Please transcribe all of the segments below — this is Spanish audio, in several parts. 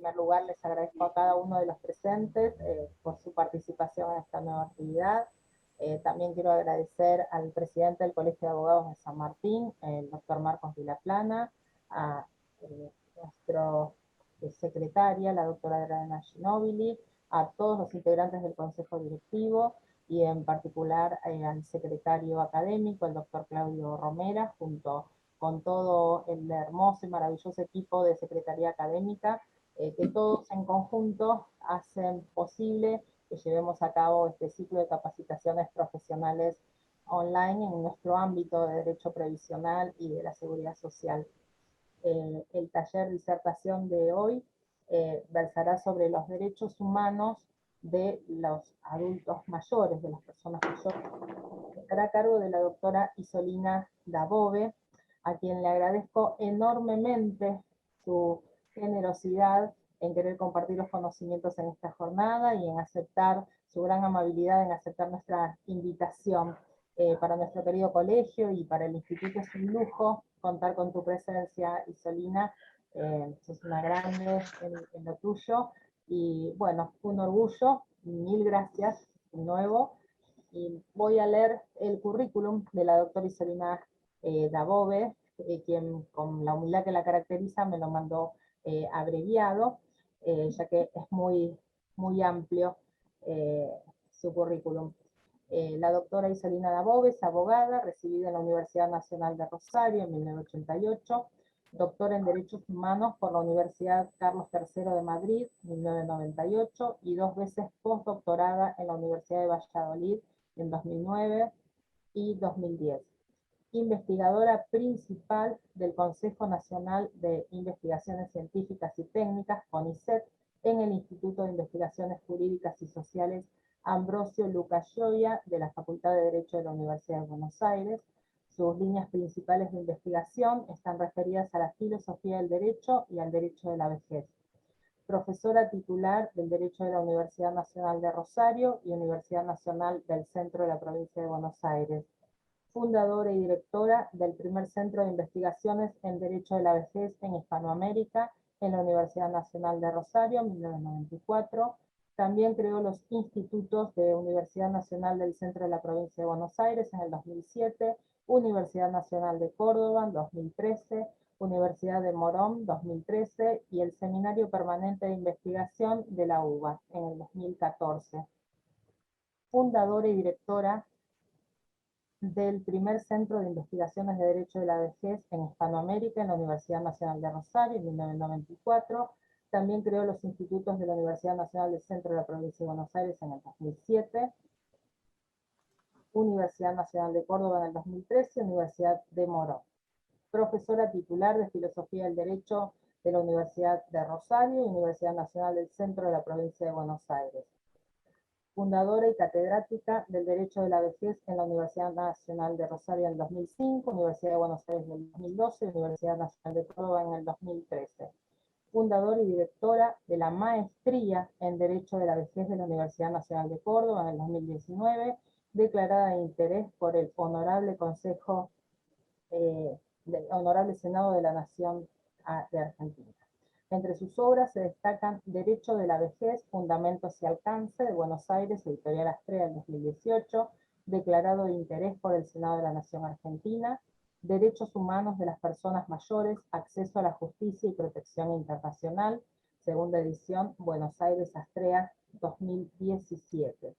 primer lugar, les agradezco a cada uno de los presentes por su participación en esta nueva actividad. También quiero agradecer al presidente del Colegio de Abogados de San Martín, el doctor Marcos Vilaplana, a nuestra secretaria, la doctora Adriana Ginóbili, a todos los integrantes del Consejo Directivo y en particular al secretario académico, el doctor Claudio Romera, junto con todo el hermoso y maravilloso equipo de Secretaría Académica, que todos en conjunto hacen posible que llevemos a cabo este ciclo de capacitaciones profesionales online en nuestro ámbito de derecho previsional y de la seguridad social. El taller de disertación de hoy versará sobre los derechos humanos de los adultos mayores, de las personas mayores. Estará a cargo de la doctora Isolina Dabove, a quien le agradezco enormemente su generosidad en querer compartir los conocimientos en esta jornada y en aceptar, su gran amabilidad en aceptar nuestra invitación. Para nuestro querido colegio y para el instituto es un lujo contar con tu presencia, Isolina. Sos una grande en lo tuyo y bueno, un orgullo, mil gracias de nuevo. Y voy a leer el currículum de la doctora Isolina Dabove, quien con la humildad que la caracteriza me lo mandó abreviado, ya que es muy, muy amplio su currículum. La doctora Isolina Dabove es abogada, recibida en la Universidad Nacional de Rosario en 1988, doctora en Derechos Humanos por la Universidad Carlos III de Madrid, 1998, y 2 veces postdoctorada en la Universidad de Valladolid en 2009 y 2010. Investigadora principal del Consejo Nacional de Investigaciones Científicas y Técnicas, CONICET, en el Instituto de Investigaciones Jurídicas y Sociales Ambrosio Lucas Gioia, de la Facultad de Derecho de la Universidad de Buenos Aires. Sus líneas principales de investigación están referidas a la filosofía del derecho y al derecho de la vejez. Profesora titular del Derecho de la Universidad Nacional de Rosario y Universidad Nacional del Centro de la Provincia de Buenos Aires. Fundadora y directora del primer Centro de Investigaciones en Derecho de la Vejez en Hispanoamérica en la Universidad Nacional de Rosario, 1994. También creó los institutos de Universidad Nacional del Centro de la Provincia de Buenos Aires en el 2007, Universidad Nacional de Córdoba en 2013, Universidad de Morón 2013 y el Seminario Permanente de Investigación de la UBA en el 2014. Fundadora y directora del primer Centro de Investigaciones de Derecho de la Vejez en Hispanoamérica en la Universidad Nacional de Rosario en 1994. También creó los institutos de la Universidad Nacional del Centro de la Provincia de Buenos Aires en el 2007, Universidad Nacional de Córdoba en el 2013 y Universidad de Morón. Profesora titular de Filosofía del Derecho de la Universidad de Rosario y Universidad Nacional del Centro de la Provincia de Buenos Aires. Fundadora y catedrática del Derecho de la Vejez en la Universidad Nacional de Rosario en el 2005, Universidad de Buenos Aires en el 2012 y Universidad Nacional de Córdoba en el 2013. Fundadora y directora de la Maestría en Derecho de la Vejez de la Universidad Nacional de Córdoba en el 2019, declarada de interés por el Honorable Consejo del Honorable Senado de la Nación de Argentina. Entre sus obras se destacan Derecho de la Vejez, Fundamentos y Alcance, de Buenos Aires, Editorial Astrea, del 2018, declarado de interés por el Senado de la Nación Argentina, Derechos Humanos de las Personas Mayores, Acceso a la Justicia y Protección Internacional, segunda edición, Buenos Aires, Astrea, 2017.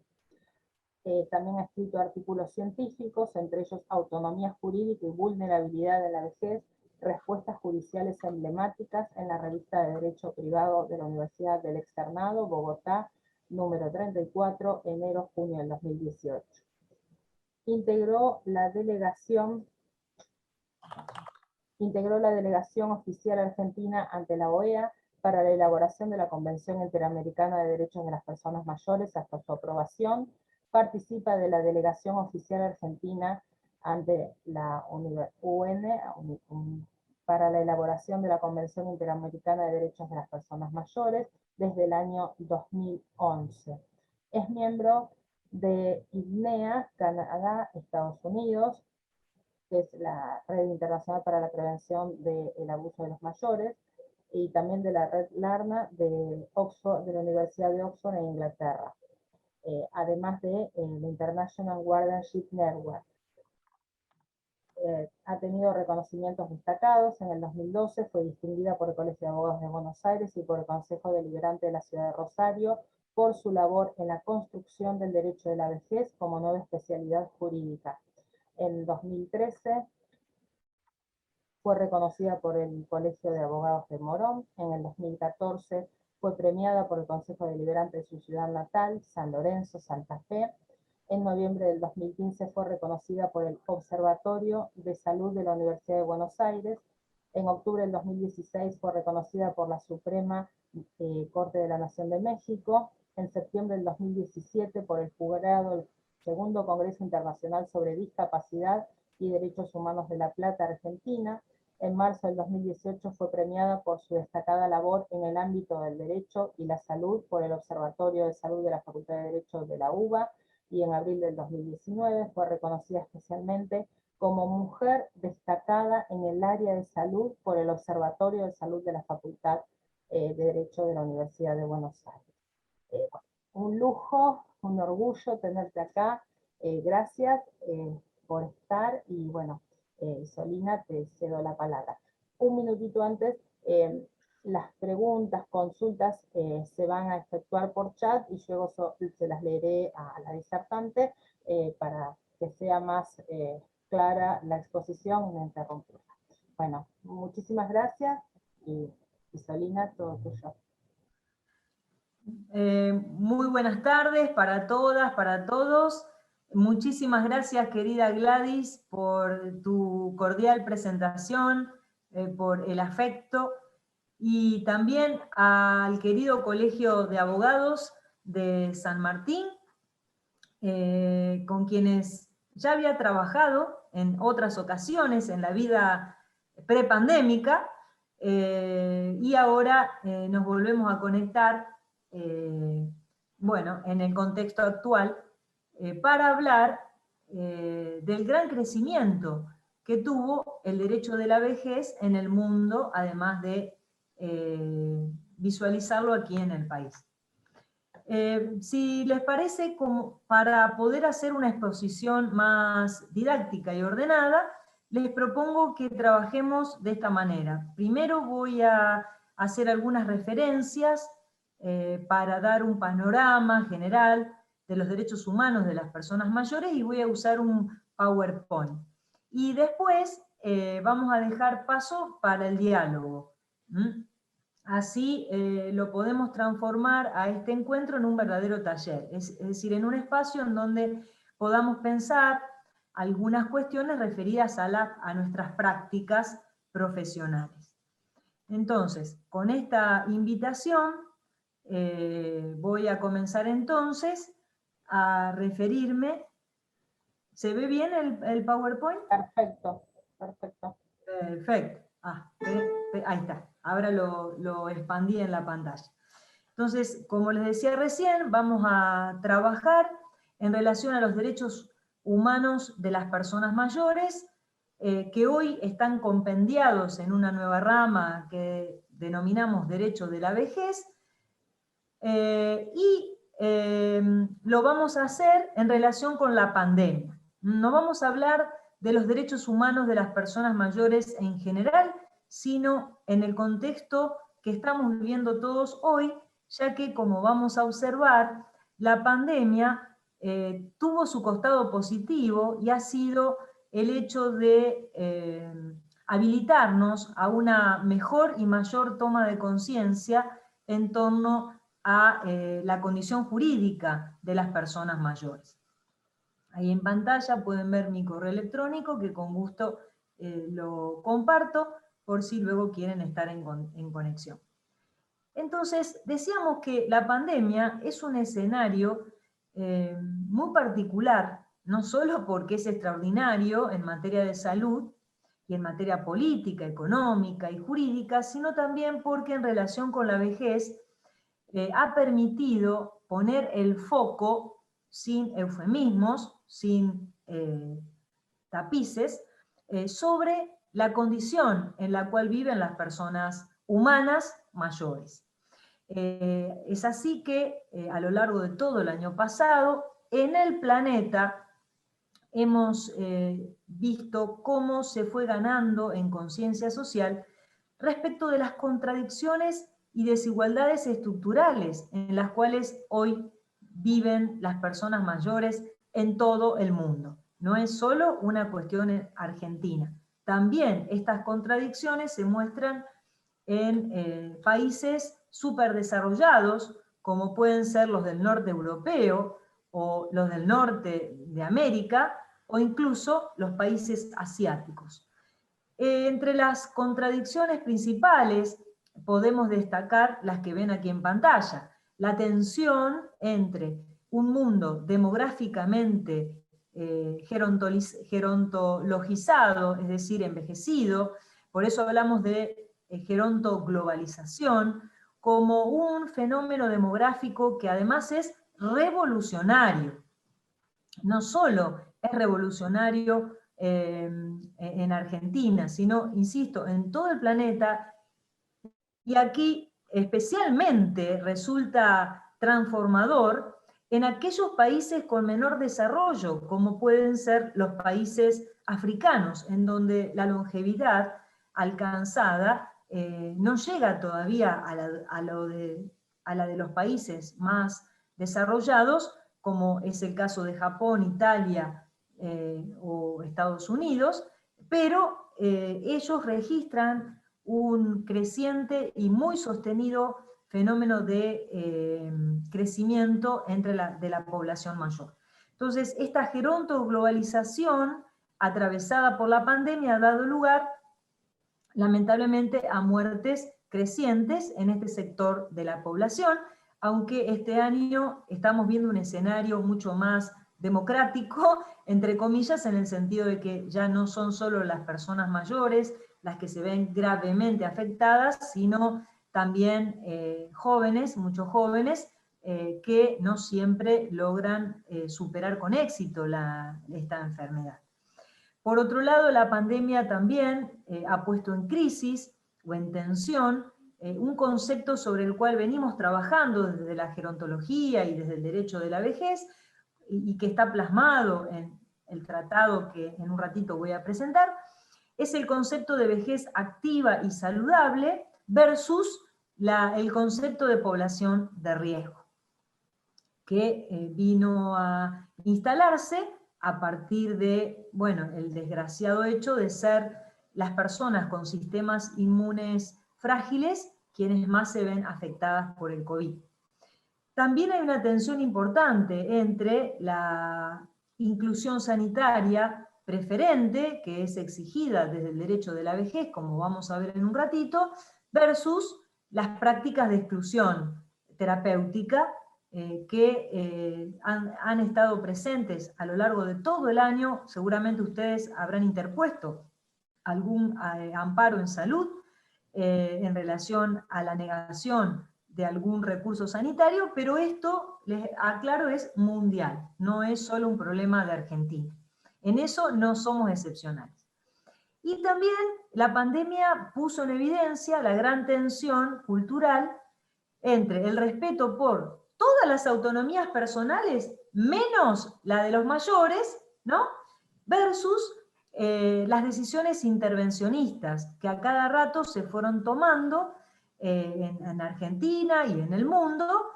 También ha escrito artículos científicos, entre ellos Autonomía Jurídica y Vulnerabilidad de la Vejez, Respuestas Judiciales Emblemáticas, en la revista de Derecho Privado de la Universidad del Externado, Bogotá, número 34, enero-junio del 2018. Integró la delegación oficial argentina ante la OEA para la elaboración de la Convención Interamericana de Derechos de las Personas Mayores hasta su aprobación. Participa de la delegación oficial argentina ante la UN para la elaboración de la Convención Interamericana de Derechos de las Personas Mayores desde el año 2011. Es miembro de IDNEA, Canadá, Estados Unidos, que es la Red Internacional para la Prevención del Abuso de los Mayores, y también de la red Larna de Oxford, de la Universidad de Oxford en Inglaterra, además de la International Guardianship Network. Ha tenido reconocimientos destacados. En el 2012 fue distinguida por el Colegio de Abogados de Buenos Aires y por el Consejo Deliberante de la Ciudad de Rosario por su labor en la construcción del derecho de la vejez como nueva especialidad jurídica. En 2013 fue reconocida por el Colegio de Abogados de Morón. En el 2014 fue premiada por el Consejo Deliberante de su ciudad natal, San Lorenzo, Santa Fe. En noviembre del 2015 fue reconocida por el Observatorio de Salud de la Universidad de Buenos Aires. En octubre del 2016 fue reconocida por la Suprema Corte de la Nación de México. En septiembre del 2017 por el jurado del Segundo Congreso Internacional sobre Discapacidad y Derechos Humanos de La Plata, Argentina. En marzo del 2018 fue premiada por su destacada labor en el ámbito del derecho y la salud por el Observatorio de Salud de la Facultad de Derecho de la UBA, y en abril del 2019 fue reconocida especialmente como mujer destacada en el área de salud por el Observatorio de Salud de la Facultad de Derecho de la Universidad de Buenos Aires. Un lujo, un orgullo tenerte acá. Gracias por estar y bueno, Solina, te cedo la palabra. Un minutito antes, las preguntas, consultas se van a efectuar por chat y luego se las leeré a la disertante para que sea más clara la exposición ininterrumpida. Bueno, muchísimas gracias y Solina, todo tuyo. Muy buenas tardes para todas, para todos. Muchísimas gracias, querida Gladys, por tu cordial presentación, por el afecto, y también al querido Colegio de Abogados de San Martín, con quienes ya había trabajado en otras ocasiones en la vida prepandémica, y ahora nos volvemos a conectar, bueno, en el contexto actual, para hablar del gran crecimiento que tuvo el derecho de la vejez en el mundo, además de visualizarlo aquí en el país. Si les parece, como para poder hacer una exposición más didáctica y ordenada, les propongo que trabajemos de esta manera. Primero voy a hacer algunas referencias para dar un panorama general de los derechos humanos de las personas mayores, y voy a usar un PowerPoint. Y después vamos a dejar paso para el diálogo. Así lo podemos transformar a este encuentro en un verdadero taller, es decir, en un espacio en donde podamos pensar algunas cuestiones referidas a nuestras prácticas profesionales. Entonces, con esta invitación, voy a comenzar entonces a referirme. ¿Se ve bien el PowerPoint? Perfecto, perfecto. Perfecto. Ahí está. Ahora lo expandí en la pantalla. Entonces, como les decía recién, vamos a trabajar en relación a los derechos humanos de las personas mayores, que hoy están compendiados en una nueva rama que denominamos derecho de la vejez, y lo vamos a hacer en relación con la pandemia. No vamos a hablar de los derechos humanos de las personas mayores en general, sino en el contexto que estamos viviendo todos hoy, ya que, como vamos a observar, la pandemia tuvo su costado positivo, y ha sido el hecho de habilitarnos a una mejor y mayor toma de conciencia en torno a la condición jurídica de las personas mayores. Ahí en pantalla pueden ver mi correo electrónico, que con gusto lo comparto por si luego quieren estar en conexión. Entonces, decíamos que la pandemia es un escenario muy particular, no solo porque es extraordinario en materia de salud y en materia política, económica y jurídica, sino también porque en relación con la vejez ha permitido poner el foco, sin eufemismos, sin tapices, sobre la condición en la cual viven las personas humanas mayores. Es así que a lo largo de todo el año pasado, en el planeta hemos visto cómo se fue ganando en conciencia social respecto de las contradicciones y desigualdades estructurales en las cuales hoy viven las personas mayores en todo el mundo. No es solo una cuestión argentina. También estas contradicciones se muestran en países superdesarrollados, como pueden ser los del norte europeo o los del norte de América, o incluso los países asiáticos. Entre las contradicciones principales podemos destacar las que ven aquí en pantalla. La tensión entre un mundo demográficamente gerontologizado, es decir, envejecido, por eso hablamos de gerontoglobalización, como un fenómeno demográfico que además es revolucionario. No solo es revolucionario en Argentina, sino, insisto, en todo el planeta, y aquí especialmente resulta transformador en aquellos países con menor desarrollo, como pueden ser los países africanos, en donde la longevidad alcanzada no llega todavía a la de los países más desarrollados, como es el caso de Japón, Italia o Estados Unidos, pero ellos registran un creciente y muy sostenido fenómeno de crecimiento de la población mayor. Entonces, esta gerontoglobalización atravesada por la pandemia ha dado lugar, lamentablemente, a muertes crecientes en este sector de la población, aunque este año estamos viendo un escenario mucho más democrático, entre comillas, en el sentido de que ya no son solo las personas mayores las que se ven gravemente afectadas, sino también jóvenes, muchos jóvenes, que no siempre logran superar con éxito esta enfermedad. Por otro lado, la pandemia también ha puesto en crisis o en tensión un concepto sobre el cual venimos trabajando desde la gerontología y desde el derecho de la vejez, y que está plasmado en el tratado que en un ratito voy a presentar, es el concepto de vejez activa y saludable versus el concepto de población de riesgo, que vino a instalarse a partir de, bueno, el desgraciado hecho de ser las personas con sistemas inmunes frágiles quienes más se ven afectadas por el COVID. También hay una tensión importante entre la inclusión sanitaria preferente, que es exigida desde el derecho de la vejez, como vamos a ver en un ratito, versus las prácticas de exclusión terapéutica que han estado presentes a lo largo de todo el año. Seguramente ustedes habrán interpuesto algún amparo en salud en relación a la negación de algún recurso sanitario, pero esto, les aclaro, es mundial, no es solo un problema de Argentina. En eso no somos excepcionales. Y también la pandemia puso en evidencia la gran tensión cultural entre el respeto por todas las autonomías personales, menos la de los mayores, ¿no? Versus las decisiones intervencionistas que a cada rato se fueron tomando en Argentina y en el mundo,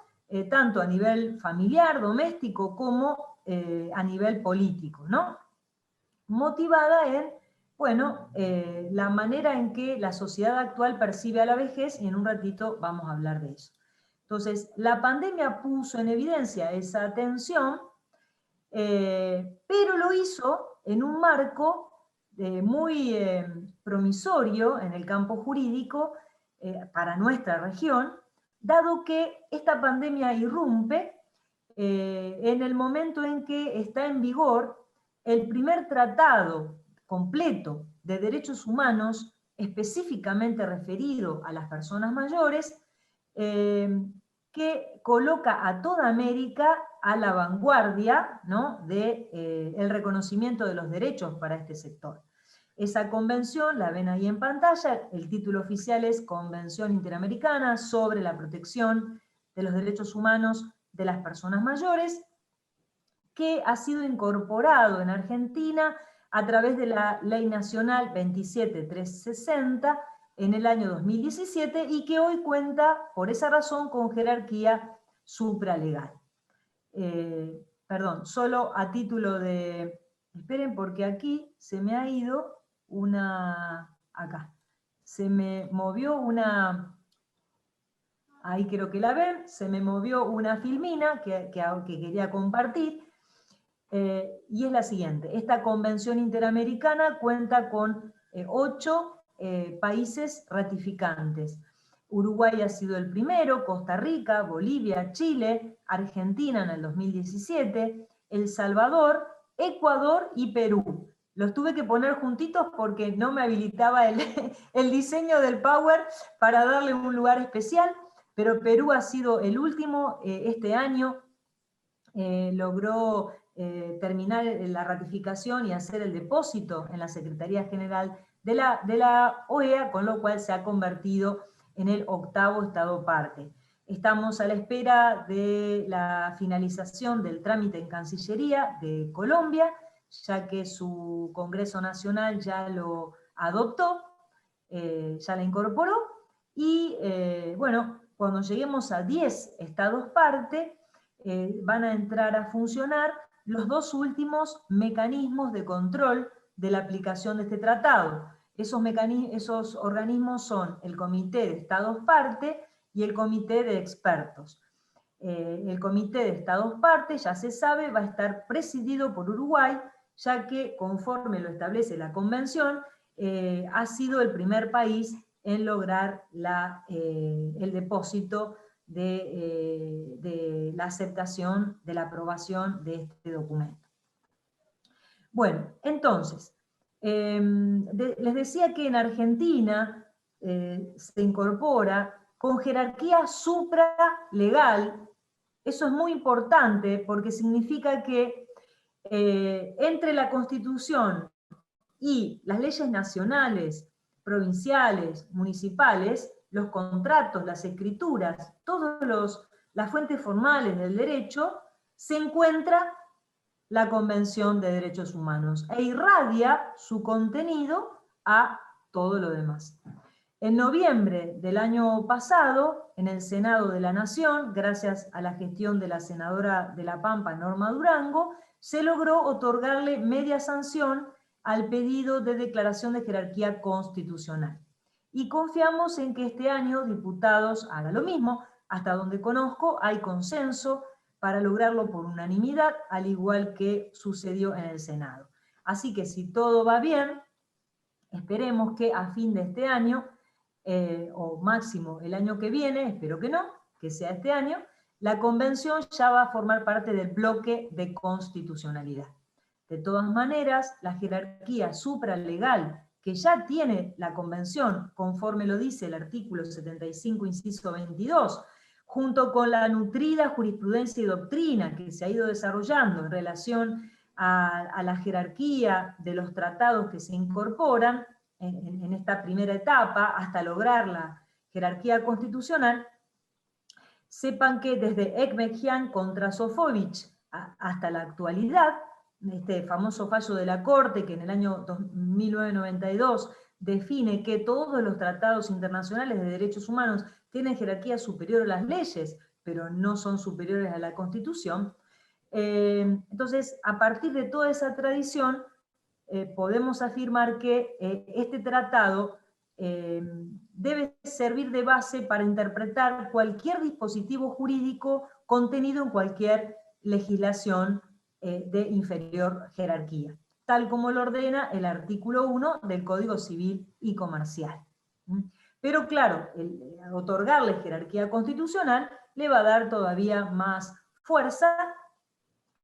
tanto a nivel familiar, doméstico, como a nivel político, ¿no? Motivada en, bueno, la manera en que la sociedad actual percibe a la vejez, y en un ratito vamos a hablar de eso. Entonces, la pandemia puso en evidencia esa tensión, pero lo hizo en un marco muy promisorio en el campo jurídico para nuestra región, dado que esta pandemia irrumpe en el momento en que está en vigor el primer tratado completo de derechos humanos específicamente referido a las personas mayores, que coloca a toda América a la vanguardia, ¿no?, del reconocimiento de los derechos para este sector. Esa convención, la ven ahí en pantalla, el título oficial es Convención Interamericana sobre la protección de los derechos humanos de las personas mayores, que ha sido incorporado en Argentina a través de la Ley Nacional 27360 en el año 2017 y que hoy cuenta, por esa razón, con jerarquía supralegal. Perdón, solo a título de... Esperen, porque aquí se me ha ido una... Acá. Se me movió una... Ahí creo que la ven. Se me movió una filmina que quería compartir. Y es la siguiente. Esta convención interamericana cuenta con 8 países ratificantes. Uruguay ha sido el primero, Costa Rica, Bolivia, Chile, Argentina en el 2017, El Salvador, Ecuador y Perú. Los tuve que poner juntitos porque no me habilitaba el diseño del Power para darle un lugar especial, pero Perú ha sido el último este año, logró terminar la ratificación y hacer el depósito en la Secretaría General de la OEA, con lo cual se ha convertido en el 8º Estado parte. Estamos a la espera de la finalización del trámite en Cancillería de Colombia, ya que su Congreso Nacional ya lo adoptó, ya la incorporó, y bueno, cuando lleguemos a 10 estados parte, van a entrar a funcionar los 2 últimos mecanismos de control de la aplicación de este tratado. Esos organismos son el Comité de Estados Parte y el Comité de Expertos. El Comité de Estados Parte, ya se sabe, va a estar presidido por Uruguay, ya que, conforme lo establece la Convención, ha sido el primer país en lograr el depósito de la aceptación, de la aprobación de este documento. Bueno, entonces, les decía que en Argentina se incorpora con jerarquía supralegal. Eso es muy importante porque significa que entre la Constitución y las leyes nacionales, provinciales, municipales, los contratos, las escrituras, todas las fuentes formales del derecho, se encuentra la Convención de Derechos Humanos e irradia su contenido a todo lo demás. En noviembre del año pasado, en el Senado de la Nación, gracias a la gestión de la senadora de La Pampa, Norma Durango, se logró otorgarle media sanción al pedido de declaración de jerarquía constitucional. Y confiamos en que este año diputados hagan lo mismo. Hasta donde conozco hay consenso para lograrlo por unanimidad, al igual que sucedió en el Senado. Así que si todo va bien, esperemos que a fin de este año, o máximo el año que viene, espero que no, que sea este año, la Convención ya va a formar parte del bloque de constitucionalidad. De todas maneras, la jerarquía supralegal que ya tiene la Convención, conforme lo dice el artículo 75, inciso 22, junto con la nutrida jurisprudencia y doctrina que se ha ido desarrollando en relación a la jerarquía de los tratados que se incorporan en esta primera etapa hasta lograr la jerarquía constitucional, sepan que desde Ekmejian contra Sofovich hasta la actualidad, este famoso fallo de la Corte que en el año 1992 define que todos los tratados internacionales de derechos humanos tienen jerarquía superior a las leyes, pero no son superiores a la Constitución. Entonces, a partir de toda esa tradición, podemos afirmar que este tratado debe servir de base para interpretar cualquier dispositivo jurídico contenido en cualquier legislación de inferior jerarquía, tal como lo ordena el artículo 1 del Código Civil y Comercial. Pero claro, otorgarle jerarquía constitucional le va a dar todavía más fuerza,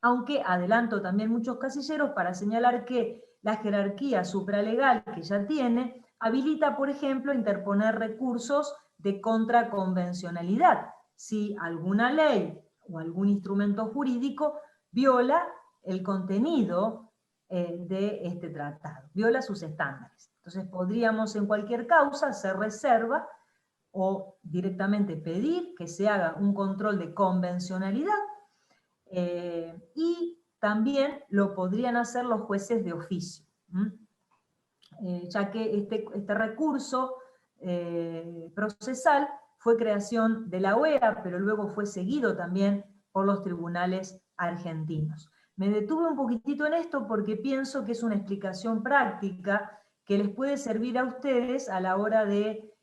aunque adelanto también muchos casilleros para señalar que la jerarquía supralegal que ya tiene habilita, por ejemplo, interponer recursos de contraconvencionalidad, si alguna ley o algún instrumento jurídico viola el contenido de este tratado, viola sus estándares. Entonces podríamos en cualquier causa hacer reserva o directamente pedir que se haga un control de convencionalidad, y también lo podrían hacer los jueces de oficio, ya que este recurso procesal fue creación de la OEA, pero luego fue seguido también por los tribunales argentinos. Me detuve un poquitito en esto porque pienso que es una explicación práctica que les puede servir a ustedes a la hora de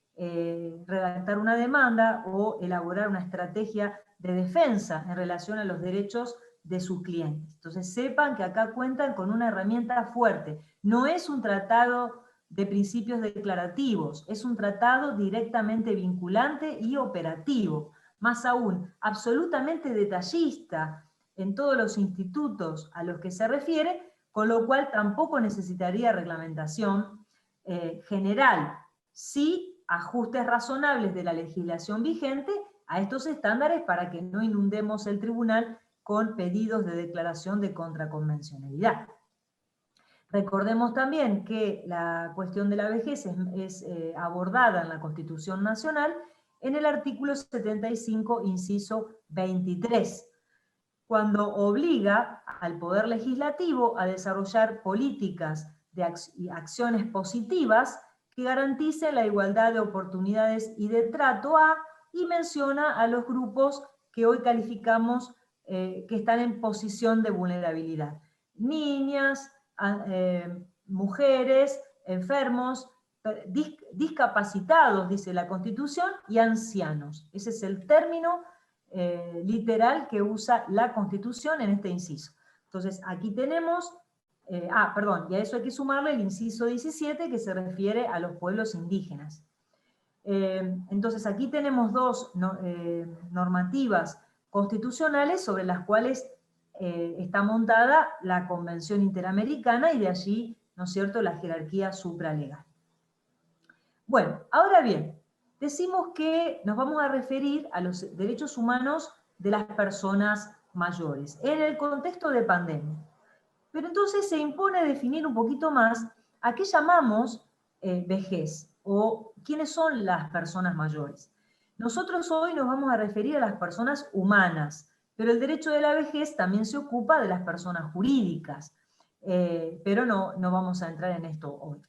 redactar una demanda o elaborar una estrategia de defensa en relación a los derechos de sus clientes. Entonces sepan que acá cuentan con una herramienta fuerte. No es un tratado de principios declarativos, es un tratado directamente vinculante y operativo, más aún, absolutamente detallista en todos los institutos a los que se refiere, con lo cual tampoco necesitaría reglamentación general, sí ajustes razonables de la legislación vigente a estos estándares para que no inundemos el tribunal con pedidos de declaración de contraconvencionalidad. Recordemos también que la cuestión de la vejez es abordada en la Constitución Nacional en el artículo 75, inciso 23, cuando obliga al Poder Legislativo a desarrollar políticas y acciones positivas que garanticen la igualdad de oportunidades y de trato y menciona a los grupos que hoy calificamos que están en posición de vulnerabilidad. Niñas, mujeres, enfermos, discapacitados, dice la Constitución, y ancianos. Ese es el término literal que usa la Constitución en este inciso. Entonces, aquí tenemos, y a eso hay que sumarle el inciso 17 que se refiere a los pueblos indígenas. Entonces, aquí tenemos dos normativas constitucionales sobre las cuales está montada la Convención Interamericana y de allí, ¿no es cierto?, la jerarquía supralegal. Bueno, ahora bien, decimos que nos vamos a referir a los derechos humanos de las personas mayores en el contexto de pandemia. Pero entonces se impone definir un poquito más a qué llamamos vejez o quiénes son las personas mayores. Nosotros hoy nos vamos a referir a las personas humanas, pero el derecho de la vejez también se ocupa de las personas jurídicas, pero no vamos a entrar en esto hoy.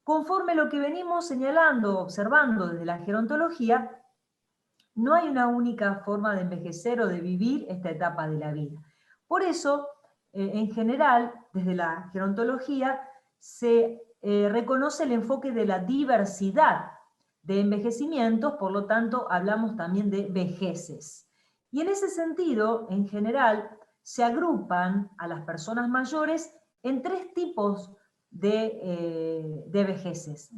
Conforme lo que venimos señalando, observando desde la gerontología, no hay una única forma de envejecer o de vivir esta etapa de la vida. Por eso, en general, desde la gerontología, se reconoce el enfoque de la diversidad de envejecimientos, por lo tanto, hablamos también de vejeces. Y en ese sentido, en general, se agrupan a las personas mayores en tres tipos de vejeces.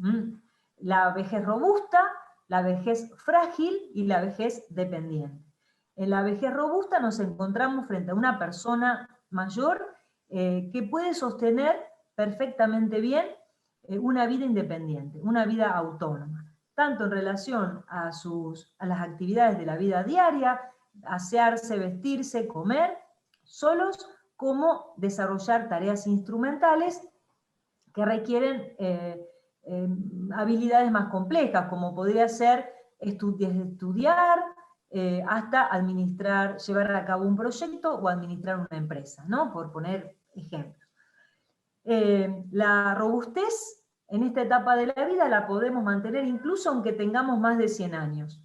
La vejez robusta, la vejez frágil y la vejez dependiente. En la vejez robusta nos encontramos frente a una persona mayor que puede sostener perfectamente bien una vida independiente, una vida autónoma, tanto en relación a las actividades de la vida diaria, asearse, vestirse, comer, solos, como desarrollar tareas instrumentales que requieren habilidades más complejas, como podría ser estudiar, hasta administrar, llevar a cabo un proyecto o administrar una empresa, ¿no? Por poner ejemplos. La robustez en esta etapa de la vida la podemos mantener incluso aunque tengamos más de 100 años.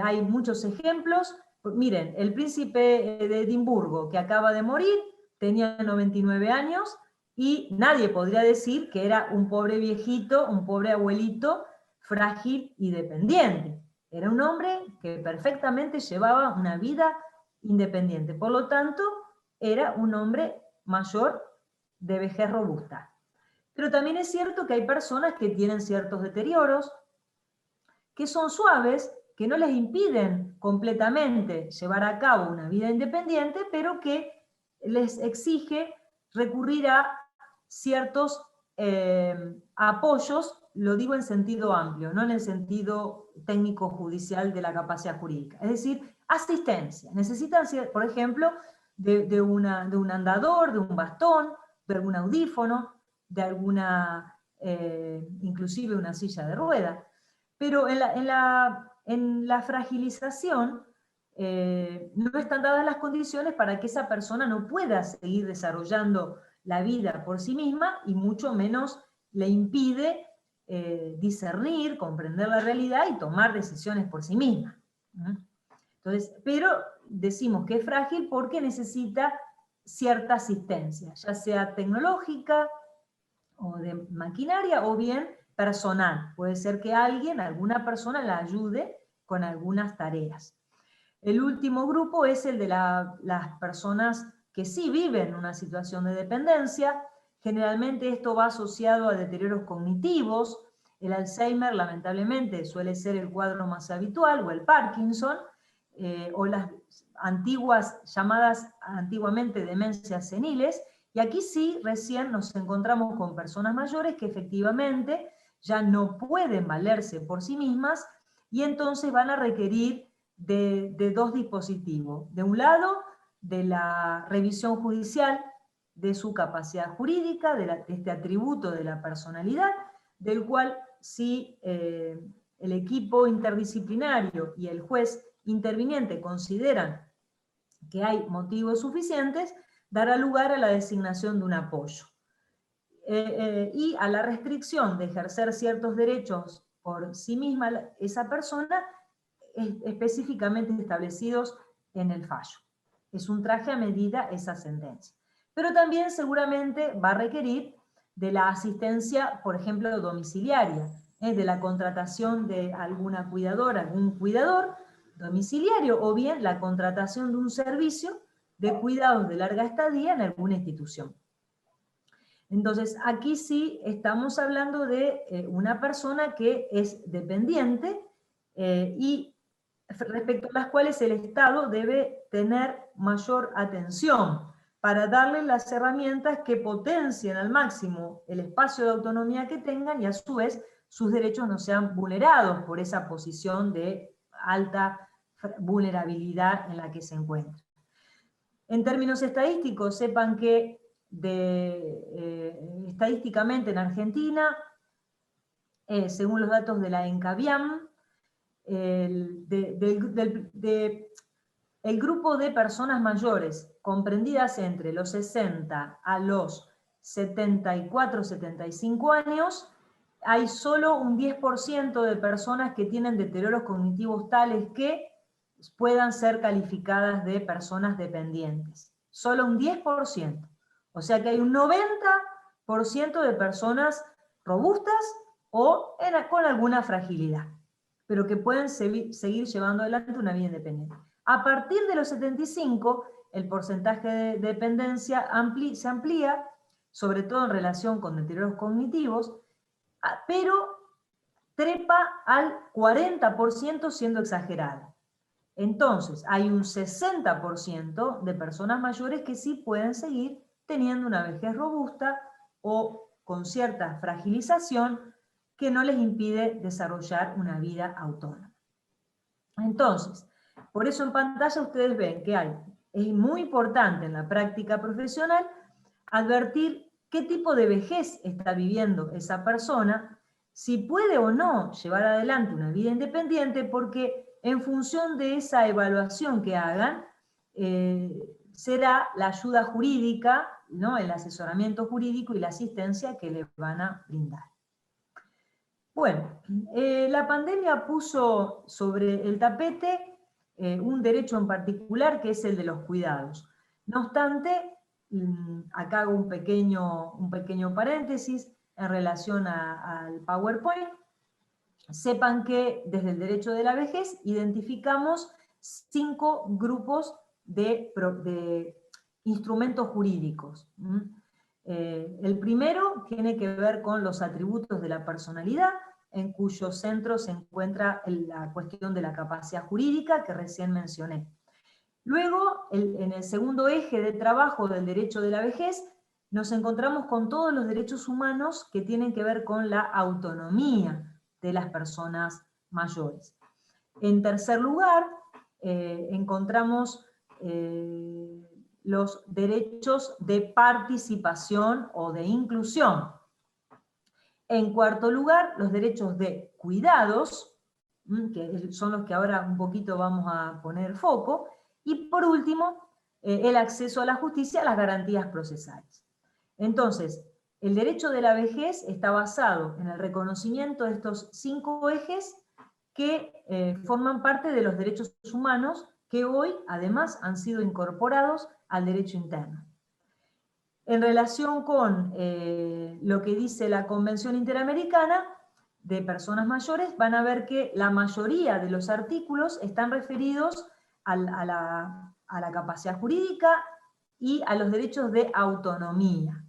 Hay muchos ejemplos. Miren, el príncipe de Edimburgo, que acaba de morir, tenía 99 años, y nadie podría decir que era un pobre viejito, un pobre abuelito, frágil y dependiente. Era un hombre que perfectamente llevaba una vida independiente. Por lo tanto, era un hombre mayor de vejez robusta. Pero también es cierto que hay personas que tienen ciertos deterioros, que son suaves, que no les impiden completamente llevar a cabo una vida independiente, pero que les exige recurrir a ciertos apoyos, lo digo en sentido amplio, no en el sentido técnico-judicial de la capacidad jurídica. Es decir, asistencia. Necesitan, por ejemplo, de un andador, de un bastón, de algún audífono, de alguna, inclusive una silla de rueda. Pero en la fragilización no están dadas las condiciones para que esa persona no pueda seguir desarrollando la vida por sí misma, y mucho menos le impide discernir, comprender la realidad y tomar decisiones por sí misma. Entonces, pero decimos que es frágil porque necesita cierta asistencia, ya sea tecnológica o de maquinaria, o bien personal. Puede ser que alguna persona la ayude con algunas tareas. El último grupo es el de las personas que sí viven una situación de dependencia. Generalmente esto va asociado a deterioros cognitivos. El Alzheimer, lamentablemente, suele ser el cuadro más habitual, o el Parkinson, o las antiguas, llamadas antiguamente demencias seniles. Y aquí sí, recién nos encontramos con personas mayores que efectivamente ya no pueden valerse por sí mismas, y entonces van a requerir de dos dispositivos. De un lado, de la revisión judicial de su capacidad jurídica, de este atributo de la personalidad, del cual si el equipo interdisciplinario y el juez interviniente consideran que hay motivos suficientes, dará lugar a la designación de un apoyo. Y a la restricción de ejercer ciertos derechos por sí misma esa persona, específicamente establecidos en el fallo. Es un traje a medida esa sentencia. Pero también seguramente va a requerir de la asistencia, por ejemplo, domiciliaria, de la contratación de alguna cuidadora, algún cuidador domiciliario, o bien la contratación de un servicio de cuidados de larga estadía en alguna institución. Entonces, aquí sí estamos hablando de una persona que es dependiente y respecto a las cuales el Estado debe tener mayor atención para darle las herramientas que potencien al máximo el espacio de autonomía que tengan, y a su vez sus derechos no sean vulnerados por esa posición de alta vulnerabilidad en la que se encuentran. En términos estadísticos, sepan que estadísticamente en Argentina, según los datos de la ENCABIAM, el grupo de personas mayores comprendidas entre los 60 a los 74, 75 años, hay solo un 10% de personas que tienen deterioros cognitivos tales que puedan ser calificadas de personas dependientes. Solo un 10%. O sea que hay un 90% de personas robustas o con alguna fragilidad, pero que pueden seguir llevando adelante una vida independiente. A partir de los 75, el porcentaje de dependencia se amplía, sobre todo en relación con deterioros cognitivos, pero trepa al 40%, siendo exagerado. Entonces, hay un 60% de personas mayores que sí pueden seguir teniendo una vejez robusta o con cierta fragilización que no les impide desarrollar una vida autónoma. Entonces, por eso en pantalla ustedes ven que es muy importante en la práctica profesional advertir qué tipo de vejez está viviendo esa persona, si puede o no llevar adelante una vida independiente, porque en función de esa evaluación que hagan, será la ayuda jurídica, ¿no?, el asesoramiento jurídico y la asistencia que les van a brindar. Bueno, la pandemia puso sobre el tapete un derecho en particular, que es el de los cuidados. No obstante, acá hago un pequeño paréntesis en relación al PowerPoint. Sepan que desde el derecho de la vejez identificamos 5 grupos de instrumentos jurídicos. El primero tiene que ver con los atributos de la personalidad, en cuyo centro se encuentra la cuestión de la capacidad jurídica que recién mencioné. Luego, en el segundo eje de trabajo del derecho de la vejez, nos encontramos con todos los derechos humanos que tienen que ver con la autonomía de las personas mayores. En tercer lugar, encontramos los derechos de participación o de inclusión. En cuarto lugar, los derechos de cuidados, que son los que ahora un poquito vamos a poner foco. Y por último, el acceso a la justicia, las garantías procesales. Entonces, el derecho de la vejez está basado en el reconocimiento de estos 5 ejes que forman parte de los derechos humanos que hoy, además, han sido incorporados al derecho interno. En relación con lo que dice la Convención Interamericana de Personas Mayores, van a ver que la mayoría de los artículos están referidos a la capacidad jurídica y a los derechos de autonomía.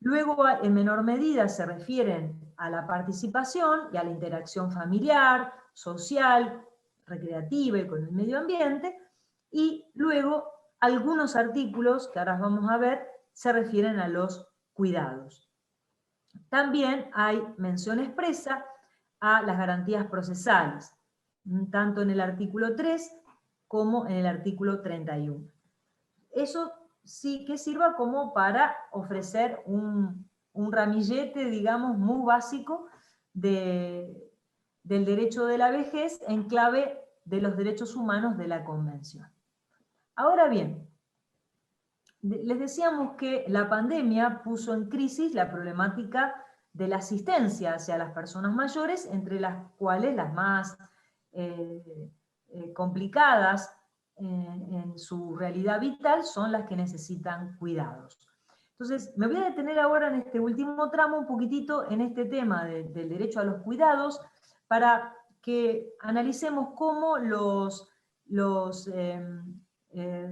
Luego, en menor medida, se refieren a la participación y a la interacción familiar, social, recreativa y con el medio ambiente, y luego algunos artículos, que ahora vamos a ver, se refieren a los cuidados. También hay mención expresa a las garantías procesales, tanto en el artículo 3 como en el artículo 31. Eso sí que sirva como para ofrecer un ramillete, digamos, muy básico del derecho de la vejez en clave de los derechos humanos de la Convención. Ahora bien, les decíamos que la pandemia puso en crisis la problemática de la asistencia hacia las personas mayores, entre las cuales las más complicadas en su realidad vital son las que necesitan cuidados. Entonces, me voy a detener ahora en este último tramo un poquitito en este tema del derecho a los cuidados, para que analicemos cómo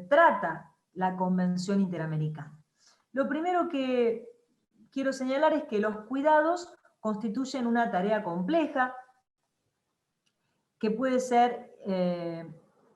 trata la Convención Interamericana. Lo primero que quiero señalar es que los cuidados constituyen una tarea compleja que puede ser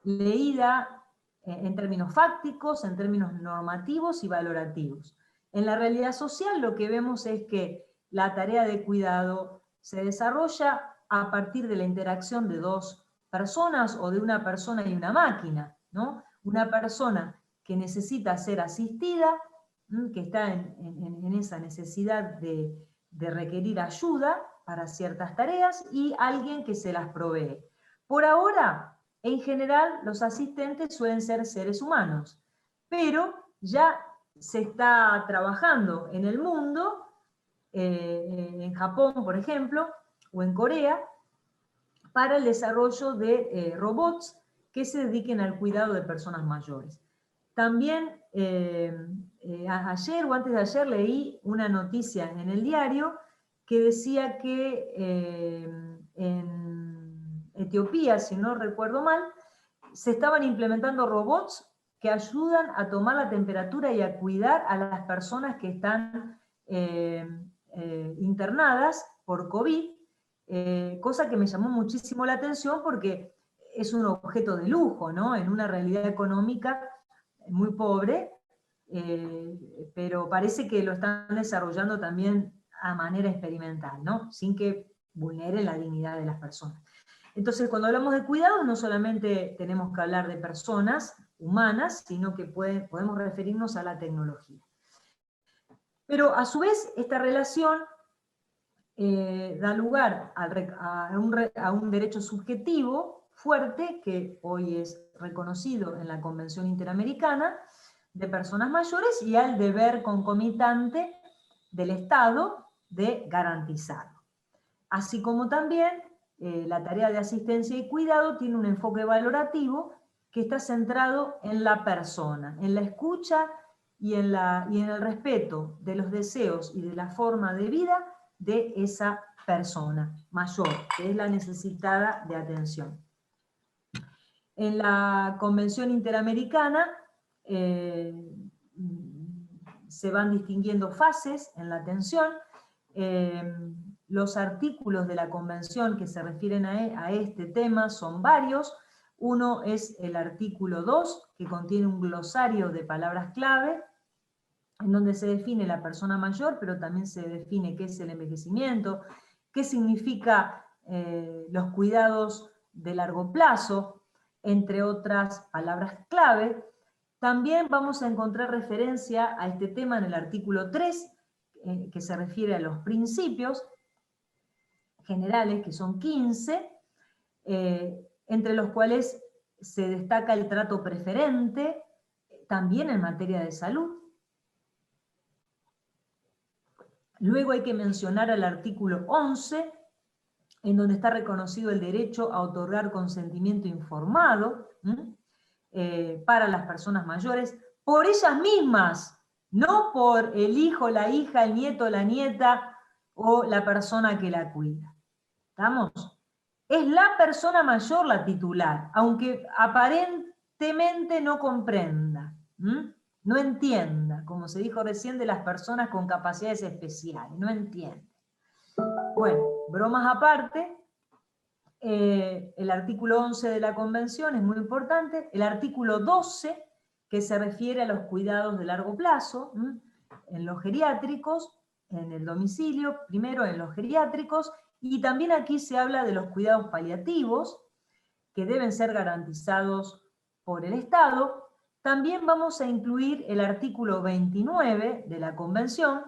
leída en términos fácticos, en términos normativos y valorativos. En la realidad social lo que vemos es que la tarea de cuidado se desarrolla a partir de la interacción de dos personas o de una persona y una máquina, ¿no? Una persona que necesita ser asistida, que está en esa necesidad de requerir ayuda para ciertas tareas, y alguien que se las provee. Por ahora, en general, los asistentes suelen ser seres humanos, pero ya se está trabajando en el mundo, en Japón, por ejemplo, o en Corea, para el desarrollo de robots que se dediquen al cuidado de personas mayores. También ayer o antes de ayer leí una noticia en el diario que decía que en Etiopía, si no recuerdo mal, se estaban implementando robots que ayudan a tomar la temperatura y a cuidar a las personas que están internadas por COVID, cosa que me llamó muchísimo la atención porque es un objeto de lujo, ¿no? En una realidad económica muy pobre, pero parece que lo están desarrollando también a manera experimental, ¿no? Sin que vulneren la dignidad de las personas. Entonces, cuando hablamos de cuidados, no solamente tenemos que hablar de personas humanas, sino que podemos referirnos a la tecnología. Pero a su vez, esta relación da lugar a un derecho subjetivo fuerte, que hoy es reconocido en la Convención Interamericana de Personas Mayores, y al deber concomitante del Estado de garantizarlo. Así como también la tarea de asistencia y cuidado tiene un enfoque valorativo que está centrado en la persona, en la escucha y en el respeto de los deseos y de la forma de vida de esa persona mayor, que es la necesitada de atención. En la Convención Interamericana se van distinguiendo fases en la atención. Los artículos de la Convención que se refieren a este tema son varios. Uno es el artículo 2, que contiene un glosario de palabras clave, en donde se define la persona mayor, pero también se define qué es el envejecimiento, qué significa los cuidados de largo plazo, entre otras palabras clave. También vamos a encontrar referencia a este tema en el artículo 3, que se refiere a los principios generales, que son 15, entre los cuales se destaca el trato preferente, también en materia de salud. Luego hay que mencionar al artículo 11, en donde está reconocido el derecho a otorgar consentimiento informado para las personas mayores, por ellas mismas, no por el hijo, la hija, el nieto, la nieta o la persona que la cuida. ¿Estamos? Es la persona mayor la titular, aunque aparentemente no comprenda, no entienda, como se dijo recién de las personas con capacidades especiales, no entiende. Bueno, bromas aparte, el artículo 11 de la Convención es muy importante, el artículo 12, que se refiere a los cuidados de largo plazo, en los geriátricos, en el domicilio, primero en los geriátricos, y también aquí se habla de los cuidados paliativos, que deben ser garantizados por el Estado. También vamos a incluir el artículo 29 de la Convención,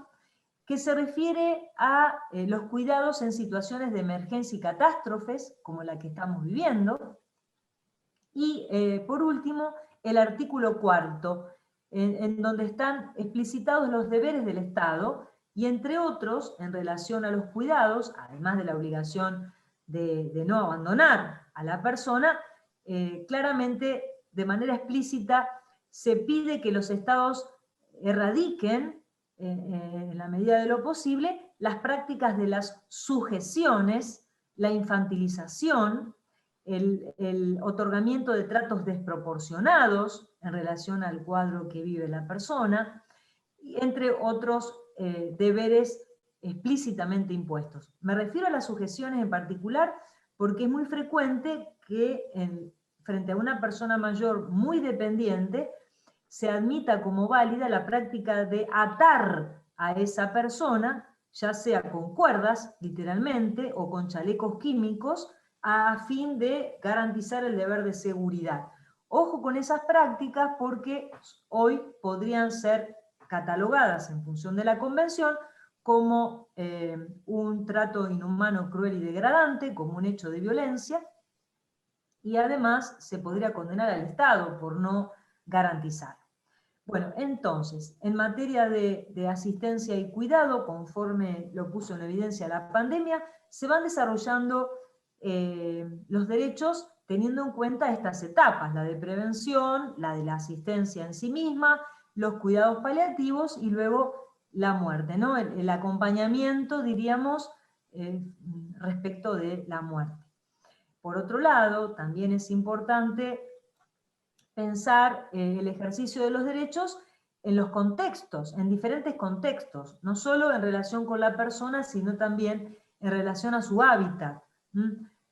que se refiere a los cuidados en situaciones de emergencia y catástrofes, como la que estamos viviendo. Y por último, el artículo 4, en donde están explicitados los deberes del Estado, y entre otros, en relación a los cuidados, además de la obligación de no abandonar a la persona, claramente, de manera explícita, se pide que los Estados erradiquen, en la medida de lo posible, las prácticas de las sujeciones, la infantilización, el otorgamiento de tratos desproporcionados en relación al cuadro que vive la persona, entre otros deberes explícitamente impuestos. Me refiero a las sujeciones en particular porque es muy frecuente que frente a una persona mayor muy dependiente se admita como válida la práctica de atar a esa persona, ya sea con cuerdas, literalmente, o con chalecos químicos, a fin de garantizar el deber de seguridad. Ojo con esas prácticas porque hoy podrían ser catalogadas en función de la Convención como un trato inhumano, cruel y degradante, como un hecho de violencia, y además se podría condenar al Estado por no garantizar. Bueno, entonces, en materia de asistencia y cuidado, conforme lo puso en evidencia la pandemia, se van desarrollando los derechos teniendo en cuenta estas etapas, la de prevención, la de la asistencia en sí misma, los cuidados paliativos y luego la muerte, ¿no? El acompañamiento, diríamos, respecto de la muerte. Por otro lado, también es importante pensar el ejercicio de los derechos en los contextos, en diferentes contextos, no solo en relación con la persona, sino también en relación a su hábitat.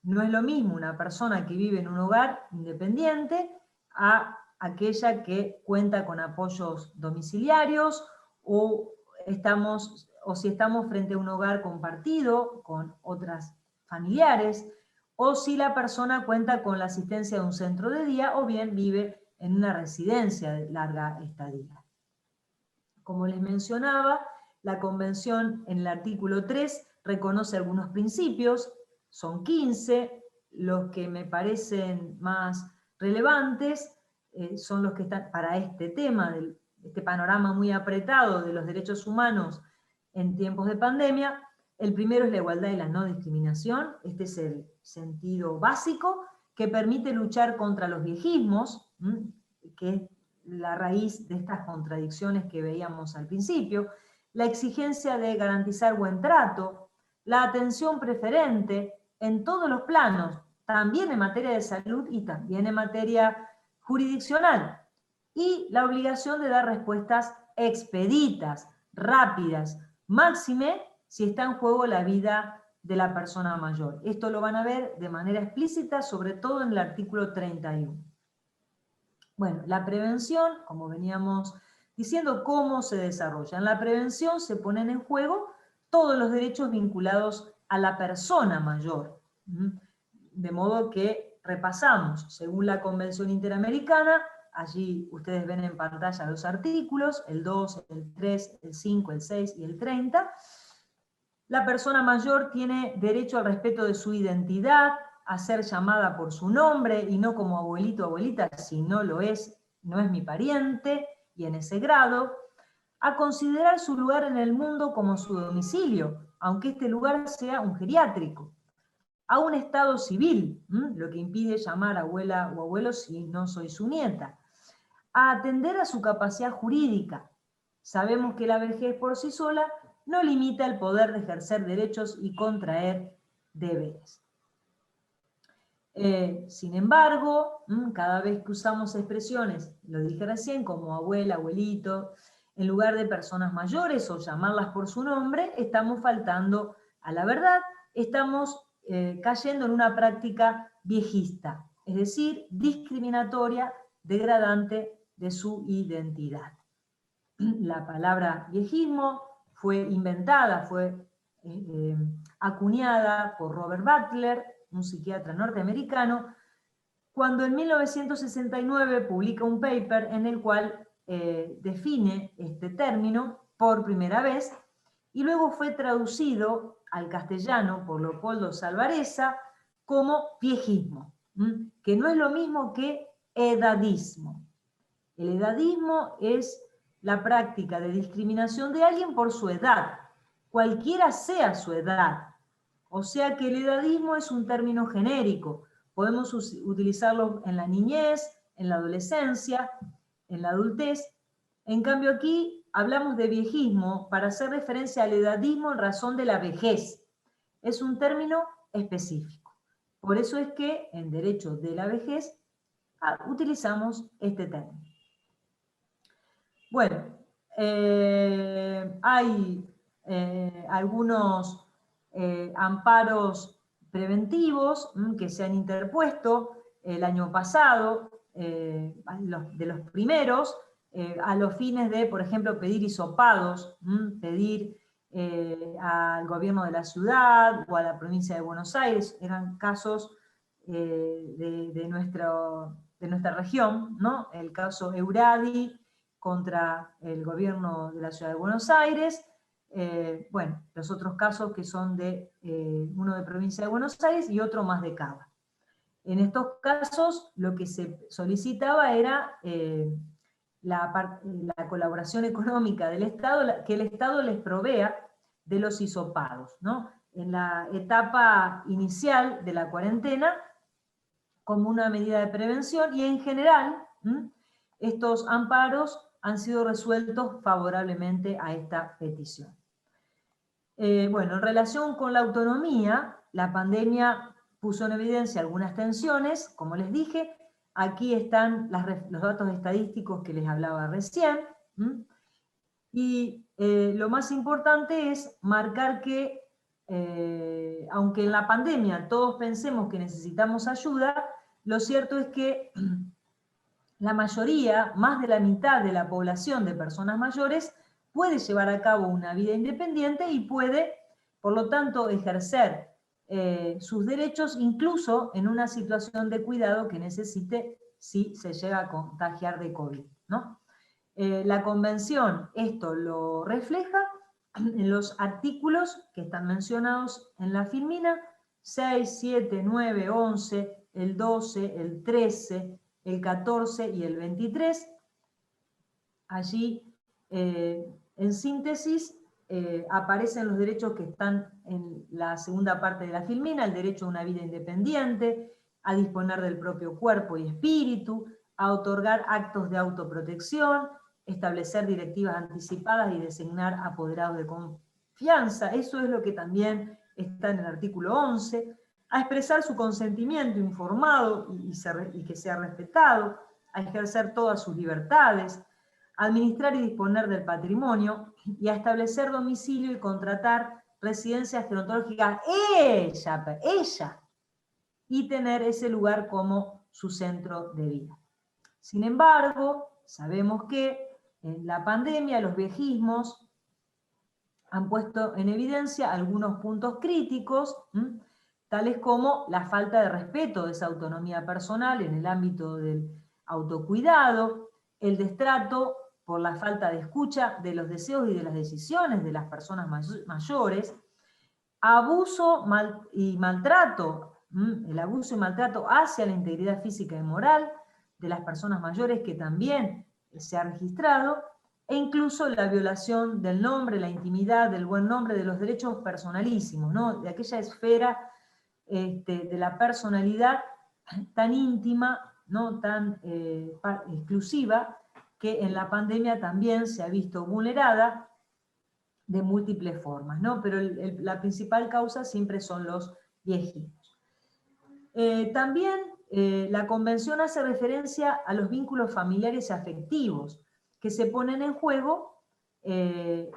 No es lo mismo una persona que vive en un hogar independiente a aquella que cuenta con apoyos domiciliarios o si estamos frente a un hogar compartido con otras familiares, o si la persona cuenta con la asistencia de un centro de día o bien vive en una residencia de larga estadía. Como les mencionaba, la Convención en el artículo 3 reconoce algunos principios, son 15, los que me parecen más relevantes son los que están para este tema, este panorama muy apretado de los derechos humanos en tiempos de pandemia. El primero es la igualdad y la no discriminación, este es el sentido básico que permite luchar contra los viejismos, que es la raíz de estas contradicciones que veíamos al principio, la exigencia de garantizar buen trato, la atención preferente en todos los planos, también en materia de salud y también en materia jurisdiccional, y la obligación de dar respuestas expeditas, rápidas, máxime si está en juego la vida de la persona mayor. Esto lo van a ver de manera explícita, sobre todo en el artículo 31. Bueno, la prevención, como veníamos diciendo, ¿cómo se desarrolla? En la prevención se ponen en juego todos los derechos vinculados a la persona mayor. De modo que repasamos, según la Convención Interamericana, allí ustedes ven en pantalla los artículos, el 2, el 3, el 5, el 6 y el 30. La persona mayor tiene derecho al respeto de su identidad, a ser llamada por su nombre y no como abuelito o abuelita, si no lo es, no es mi pariente, y en ese grado, a considerar su lugar en el mundo como su domicilio, aunque este lugar sea un geriátrico, a un estado civil, lo que impide llamar abuela o abuelo si no soy su nieta, a atender a su capacidad jurídica. Sabemos que la vejez por sí sola no limita el poder de ejercer derechos y contraer deberes. Sin embargo, cada vez que usamos expresiones, lo dije recién, como abuela, abuelito, en lugar de personas mayores o llamarlas por su nombre, estamos faltando a la verdad, estamos cayendo en una práctica viejista, es decir, discriminatoria, degradante de su identidad. La palabra viejismo fue inventada, fue acuñada por Robert Butler, un psiquiatra norteamericano, cuando en 1969 publica un paper en el cual define este término por primera vez, y luego fue traducido al castellano por Leopoldo Salvarezza como viejismo, que no es lo mismo que edadismo. El edadismo es la práctica de discriminación de alguien por su edad, cualquiera sea su edad. O sea que el edadismo es un término genérico. Podemos utilizarlo en la niñez, en la adolescencia, en la adultez. En cambio aquí hablamos de viejismo para hacer referencia al edadismo en razón de la vejez. Es un término específico. Por eso es que en derecho de la vejez utilizamos este término. Bueno, hay algunos amparos preventivos que se han interpuesto el año pasado, de los primeros, a los fines de, por ejemplo, pedir hisopados, pedir al gobierno de la ciudad o a la provincia de Buenos Aires, eran casos de nuestra región, ¿no? El caso Euradi contra el gobierno de la ciudad de Buenos Aires, bueno, los otros casos que son de uno de provincia de Buenos Aires y otro más de Cava. En estos casos lo que se solicitaba era la colaboración económica del Estado, que el Estado les provea de los hisopados, ¿no? En la etapa inicial de la cuarentena, como una medida de prevención, y en general estos amparos han sido resueltos favorablemente a esta petición. Bueno, en relación con la autonomía, la pandemia puso en evidencia algunas tensiones, como les dije. Aquí están los datos estadísticos que les hablaba recién. Y lo más importante es marcar que, aunque en la pandemia todos pensemos que necesitamos ayuda, lo cierto es que la mayoría, más de la mitad de la población de personas mayores, puede llevar a cabo una vida independiente y puede, por lo tanto, ejercer sus derechos incluso en una situación de cuidado que necesite si se llega a contagiar de COVID, ¿no? La convención esto lo refleja en los artículos que están mencionados en la filmina, 6, 7, 9, 11, el 12, el 13, el 14 y el 23. Allí, en síntesis, aparecen los derechos que están en la segunda parte de la filmina: el derecho a una vida independiente, a disponer del propio cuerpo y espíritu, a otorgar actos de autoprotección, establecer directivas anticipadas y designar apoderados de confianza. Eso es lo que también está en el artículo 11, a expresar su consentimiento informado y que sea respetado, a ejercer todas sus libertades, a administrar y disponer del patrimonio, y a establecer domicilio y contratar residencias gerontológicas ella, y tener ese lugar como su centro de vida. Sin embargo, sabemos que en la pandemia los viejismos han puesto en evidencia algunos puntos críticos, tales como la falta de respeto de esa autonomía personal en el ámbito del autocuidado, el destrato por la falta de escucha de los deseos y de las decisiones de las personas mayores, abuso y maltrato, el abuso y maltrato hacia la integridad física y moral de las personas mayores, que también se ha registrado, e incluso la violación del nombre, la intimidad, del buen nombre, de los derechos personalísimos, ¿no? De aquella esfera de la personalidad tan íntima, ¿no? Tan exclusiva, que en la pandemia también se ha visto vulnerada de múltiples formas, ¿no? Pero la principal causa siempre son los viejitos. También la Convención hace referencia a los vínculos familiares y afectivos que se ponen en juego en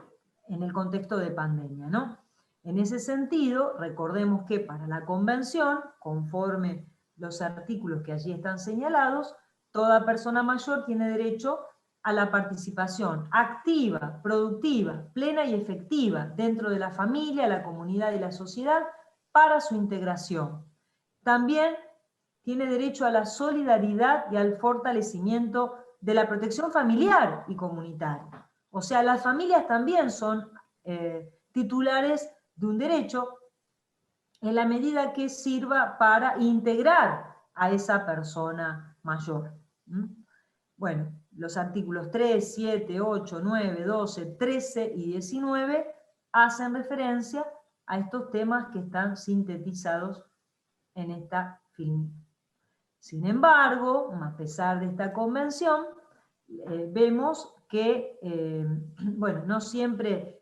el contexto de pandemia, ¿no? En ese sentido, recordemos que para la Convención, conforme los artículos que allí están señalados, toda persona mayor tiene derecho a la participación activa, productiva, plena y efectiva dentro de la familia, la comunidad y la sociedad para su integración. También tiene derecho a la solidaridad y al fortalecimiento de la protección familiar y comunitaria. O sea, las familias también son titulares de un derecho en la medida que sirva para integrar a esa persona mayor. Bueno, los artículos 3, 7, 8, 9, 12, 13 y 19 hacen referencia a estos temas que están sintetizados en esta film. Sin embargo, a pesar de esta convención, vemos que, bueno, no siempre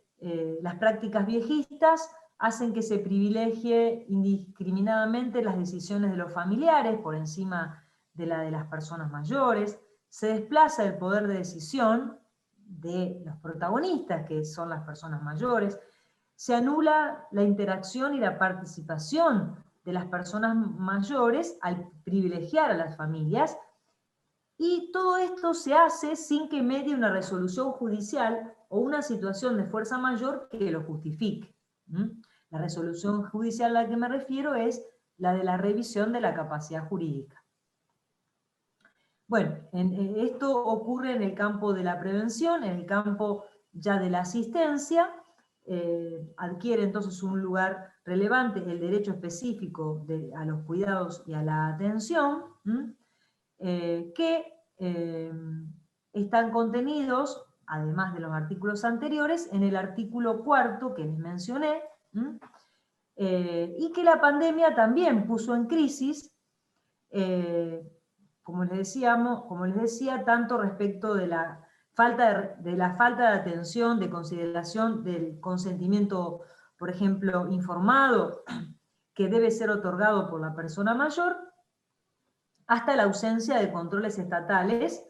las prácticas viejistas hacen que se privilegie indiscriminadamente las decisiones de los familiares por encima de la de las personas mayores. Se desplaza el poder de decisión de los protagonistas, que son las personas mayores. Se anula la interacción y la participación de las personas mayores al privilegiar a las familias, y todo esto se hace sin que medie una resolución judicial o una situación de fuerza mayor que lo justifique. La resolución judicial a la que me refiero es la de la revisión de la capacidad jurídica. Bueno, esto ocurre en el campo de la prevención, en el campo ya de la asistencia. Adquiere entonces un lugar relevante el derecho específico a los cuidados y a la atención, que están contenidos, además de los artículos anteriores, en el artículo 4 que les mencioné, y que la pandemia también puso en crisis, como les decía, tanto respecto de la falta de atención, de consideración del consentimiento, por ejemplo, informado, que debe ser otorgado por la persona mayor, hasta la ausencia de controles estatales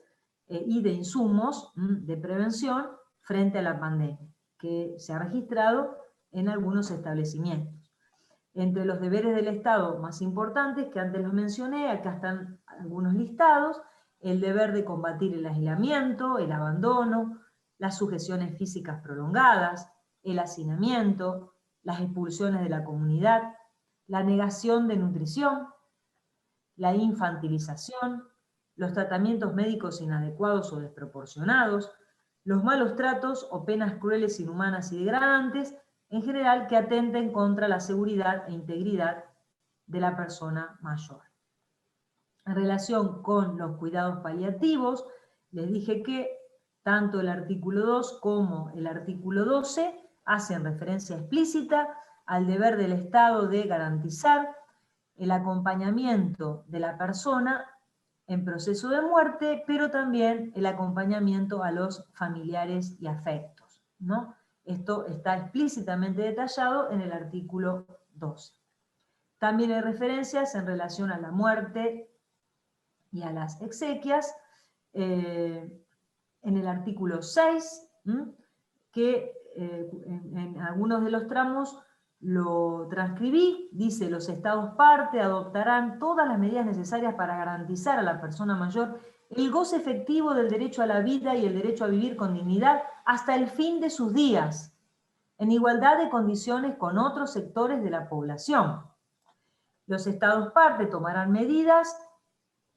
y de insumos de prevención frente a la pandemia, que se ha registrado en algunos establecimientos. Entre los deberes del Estado más importantes, que antes los mencioné, acá están algunos listados: el deber de combatir el aislamiento, el abandono, las sujeciones físicas prolongadas, el hacinamiento, las expulsiones de la comunidad, la negación de nutrición, la infantilización, los tratamientos médicos inadecuados o desproporcionados, los malos tratos o penas crueles, inhumanas y degradantes, en general, que atenten contra la seguridad e integridad de la persona mayor. En relación con los cuidados paliativos, les dije que tanto el artículo 2 como el artículo 12 hacen referencia explícita al deber del Estado de garantizar el acompañamiento de la persona en proceso de muerte, pero también el acompañamiento a los familiares y afectos, ¿no? Esto está explícitamente detallado en el artículo 12. También hay referencias en relación a la muerte y a las exequias, en el artículo 6, que en algunos de los tramos lo transcribí. Dice: los estados parte adoptarán todas las medidas necesarias para garantizar a la persona mayor el goce efectivo del derecho a la vida y el derecho a vivir con dignidad hasta el fin de sus días, en igualdad de condiciones con otros sectores de la población. Los estados parte tomarán medidas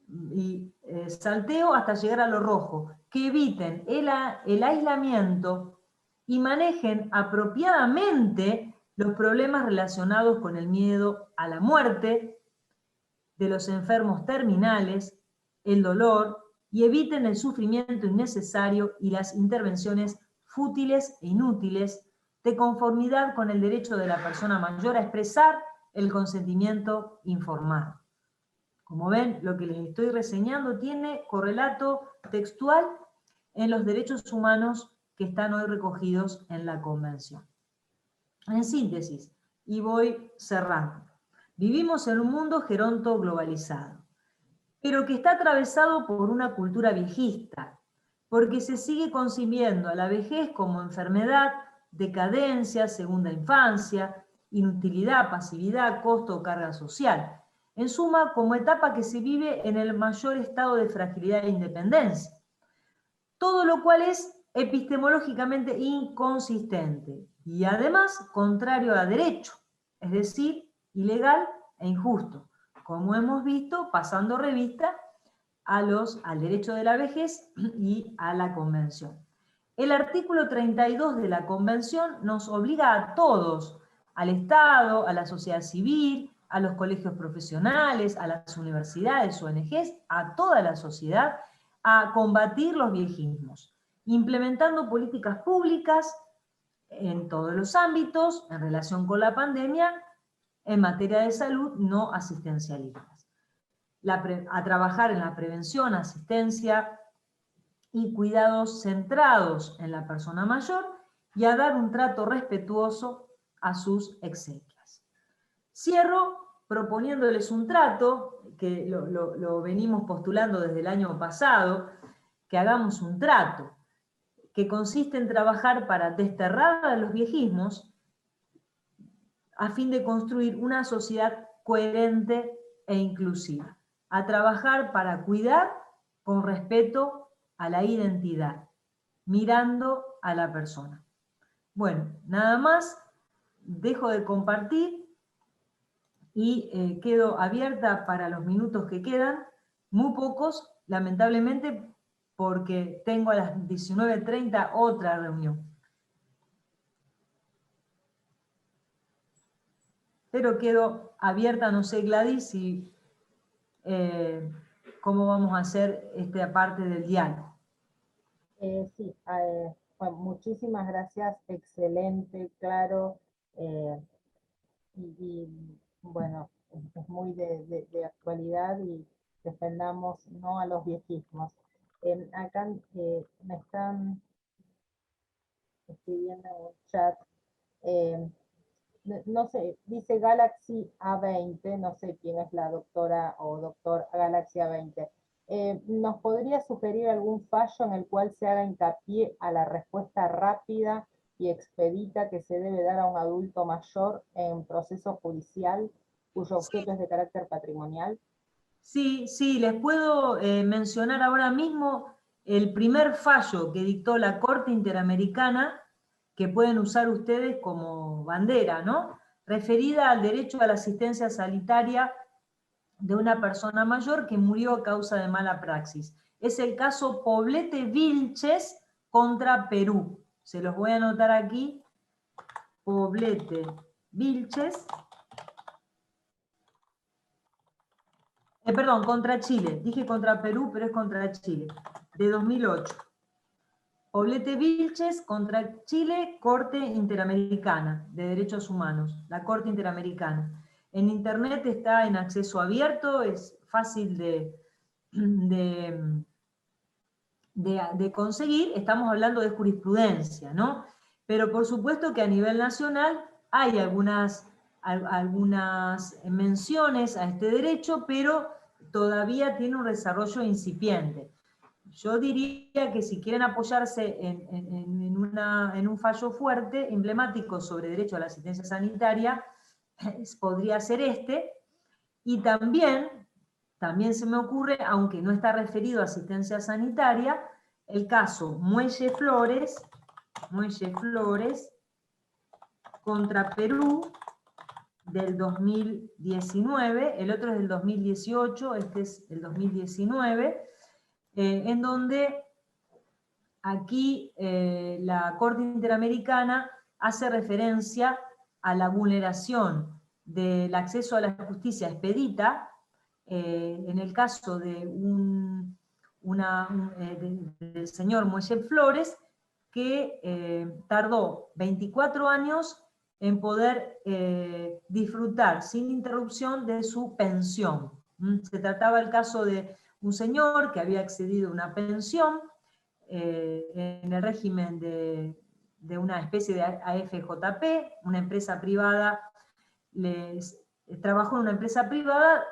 y salteo hasta llegar a lo rojo, que eviten el aislamiento y manejen apropiadamente los problemas relacionados con el miedo a la muerte, de los enfermos terminales, el dolor, y eviten el sufrimiento innecesario y las intervenciones fútiles e inútiles, de conformidad con el derecho de la persona mayor a expresar el consentimiento informado. Como ven, lo que les estoy reseñando tiene correlato textual en los derechos humanos que están hoy recogidos en la Convención. En síntesis, y voy cerrando, vivimos en un mundo geronto globalizado, pero que está atravesado por una cultura viejista, porque se sigue concibiendo a la vejez como enfermedad, decadencia, segunda infancia, inutilidad, pasividad, costo o carga social. En suma, como etapa que se vive en el mayor estado de fragilidad e independencia. Todo lo cual es epistemológicamente inconsistente y además contrario a derecho, es decir, ilegal e injusto, como hemos visto pasando revista al derecho de la vejez y a la Convención. El artículo 32 de la Convención nos obliga a todos, al Estado, a la sociedad civil, a los colegios profesionales, a las universidades, ONGs, a toda la sociedad, a combatir los viejismos, implementando políticas públicas en todos los ámbitos en relación con la pandemia en materia de salud no asistencialistas. A trabajar en la prevención, asistencia y cuidados centrados en la persona mayor y a dar un trato respetuoso a sus exequias. Cierro proponiéndoles un trato, que lo venimos postulando desde el año pasado, que hagamos un trato, que consiste en trabajar para desterrar a los viejismos a fin de construir una sociedad coherente e inclusiva, a trabajar para cuidar con respeto a la identidad, mirando a la persona. Bueno, nada más, dejo de compartir y quedo abierta para los minutos que quedan, muy pocos, lamentablemente, porque tengo a las 19:30 otra reunión. Pero quedo abierta, no sé, Gladys, si, cómo vamos a hacer esta parte del diálogo. Sí, bueno, muchísimas gracias, excelente, claro, bueno, es muy de actualidad y defendamos no a los viejismos. Acá me están escribiendo en un chat, no sé, dice Galaxy A20, no sé quién es la doctora o doctor Galaxy A20. ¿Nos podría sugerir algún fallo en el cual se haga hincapié a la respuesta rápida y expedita que se debe dar a un adulto mayor en proceso judicial cuyo objeto es de carácter patrimonial? Sí, sí, les puedo mencionar ahora mismo el primer fallo que dictó la Corte Interamericana, que pueden usar ustedes como bandera, ¿no? Referida al derecho a la asistencia sanitaria de una persona mayor que murió a causa de mala praxis. Es el caso Poblete Vilches contra Perú. Se los voy a anotar aquí. Poblete Vilches. Perdón, contra Chile. Dije contra Perú, pero es contra Chile. De 2008. Poblete Vilches contra Chile, Corte Interamericana de Derechos Humanos. La Corte Interamericana. En internet está en acceso abierto, es fácil de conseguir. Estamos hablando de jurisprudencia, ¿no? Pero por supuesto que a nivel nacional hay algunas menciones a este derecho, pero todavía tiene un desarrollo incipiente. Yo diría que si quieren apoyarse en un fallo fuerte, emblemático sobre derecho a la asistencia sanitaria, podría ser este, y también se me ocurre, aunque no está referido a asistencia sanitaria, el caso Muelle Flores contra Perú del 2019, el otro es del 2018, este es el 2019, en donde aquí la Corte Interamericana hace referencia a la vulneración del acceso a la justicia expedita, en el caso de del señor Moisés Flores, que tardó 24 años en poder disfrutar sin interrupción de su pensión. Se trataba el caso de un señor que había accedido a una pensión en el régimen de una especie de AFJP, una empresa privada, trabajó en una empresa privada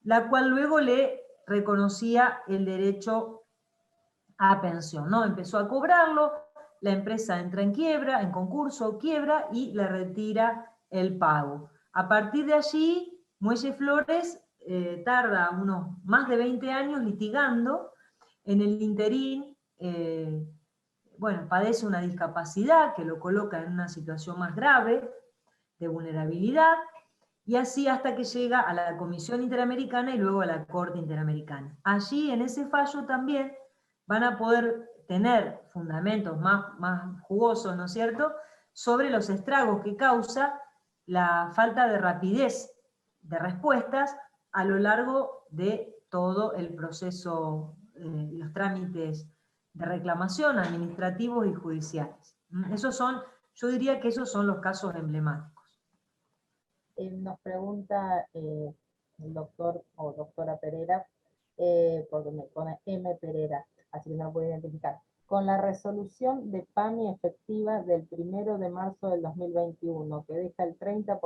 la cual luego le reconocía el derecho a pensión, ¿no? Empezó a cobrarlo, la empresa entra en quiebra, en concurso, quiebra y le retira el pago. A partir de allí, Muelle Flores tarda unos más de 20 años litigando. En el interín, bueno, padece una discapacidad que lo coloca en una situación más grave de vulnerabilidad, y así hasta que llega a la Comisión Interamericana y luego a la Corte Interamericana. Allí, en ese fallo también, van a poder tener fundamentos más jugosos, ¿no es cierto?, sobre los estragos que causa la falta de rapidez de respuestas a lo largo de todo el proceso, los trámites de reclamación administrativos y judiciales. Esos son, yo diría que esos son los casos emblemáticos. Nos pregunta el doctor o doctora Pereira, porque me pone M. Pereira, así que no lo puedo identificar. Con la resolución de PAMI efectiva del 1 de marzo del 2021, que deja el 30%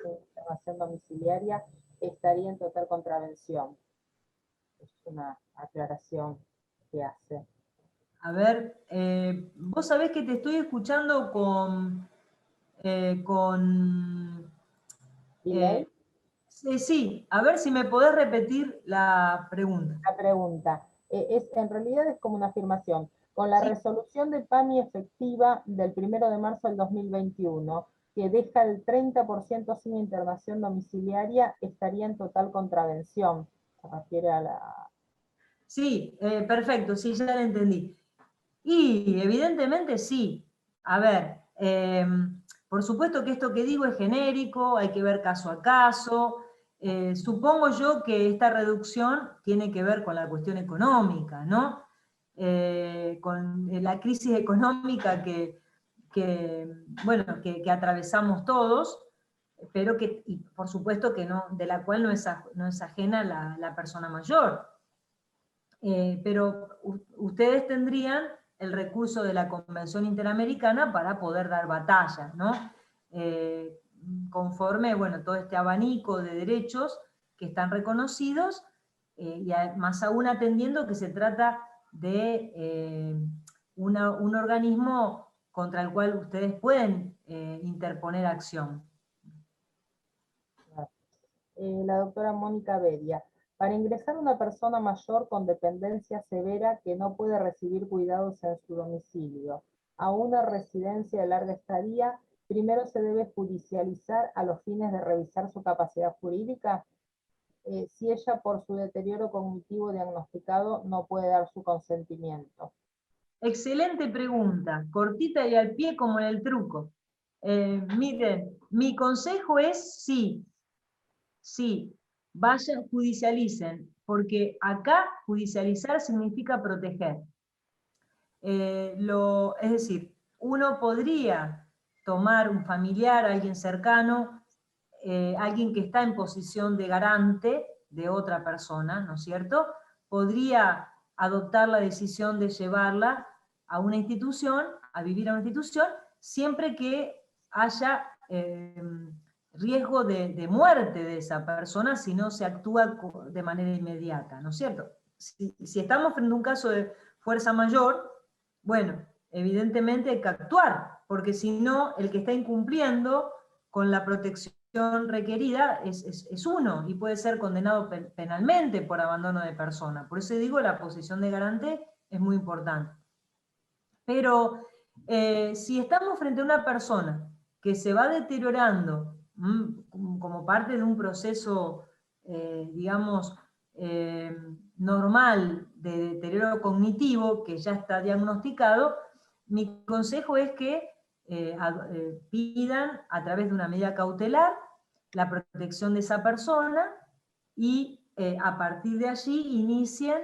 de internación domiciliaria, estaría en total contravención. Es una aclaración que hace. A ver, vos sabés que te estoy escuchando con ¿Delay? sí, a ver si me podés repetir la pregunta. La pregunta, en realidad es como una afirmación. Con la Sí. resolución de PAMI efectiva del 1 de marzo del 2021, que deja el 30% sin internación domiciliaria, estaría en total contravención. Se refiere a la... Sí, perfecto, sí, ya la entendí. Y evidentemente sí. A ver, por supuesto que esto que digo es genérico, hay que ver caso a caso. Supongo yo que esta reducción tiene que ver con la cuestión económica, ¿no? Con la crisis económica bueno, que atravesamos todos, pero que, y por supuesto que no, de la cual no es ajena la persona mayor. Pero ustedes tendrían el recurso de la Convención Interamericana para poder dar batalla, ¿no? Conforme, bueno, todo este abanico de derechos que están reconocidos, y más aún atendiendo que se trata de un organismo contra el cual ustedes pueden interponer acción. La doctora Mónica Bedia. Para ingresar una persona mayor con dependencia severa que no puede recibir cuidados en su domicilio a una residencia de larga estadía, primero se debe judicializar a los fines de revisar su capacidad jurídica. Si ella por su deterioro cognitivo diagnosticado no puede dar su consentimiento. Excelente pregunta, cortita y al pie como en el truco. Miren, mi consejo es sí, vayan, judicialicen, porque acá judicializar significa proteger. Es decir, uno podría tomar un familiar, alguien cercano, alguien que está en posición de garante de otra persona, ¿no es cierto? Podría adoptar la decisión de llevarla a una institución, a vivir a una institución, siempre que haya riesgo de muerte de esa persona si no se actúa de manera inmediata, ¿no es cierto? Si estamos frente a un caso de fuerza mayor, bueno, evidentemente hay que actuar, porque si no, el que está incumpliendo con la protección requerida es uno, y puede ser condenado penalmente por abandono de persona. Por eso digo, la posición de garante es muy importante. Pero si estamos frente a una persona que se va deteriorando como parte de un proceso, digamos, normal de deterioro cognitivo que ya está diagnosticado, mi consejo es que pidan a través de una medida cautelar la protección de esa persona y a partir de allí inicien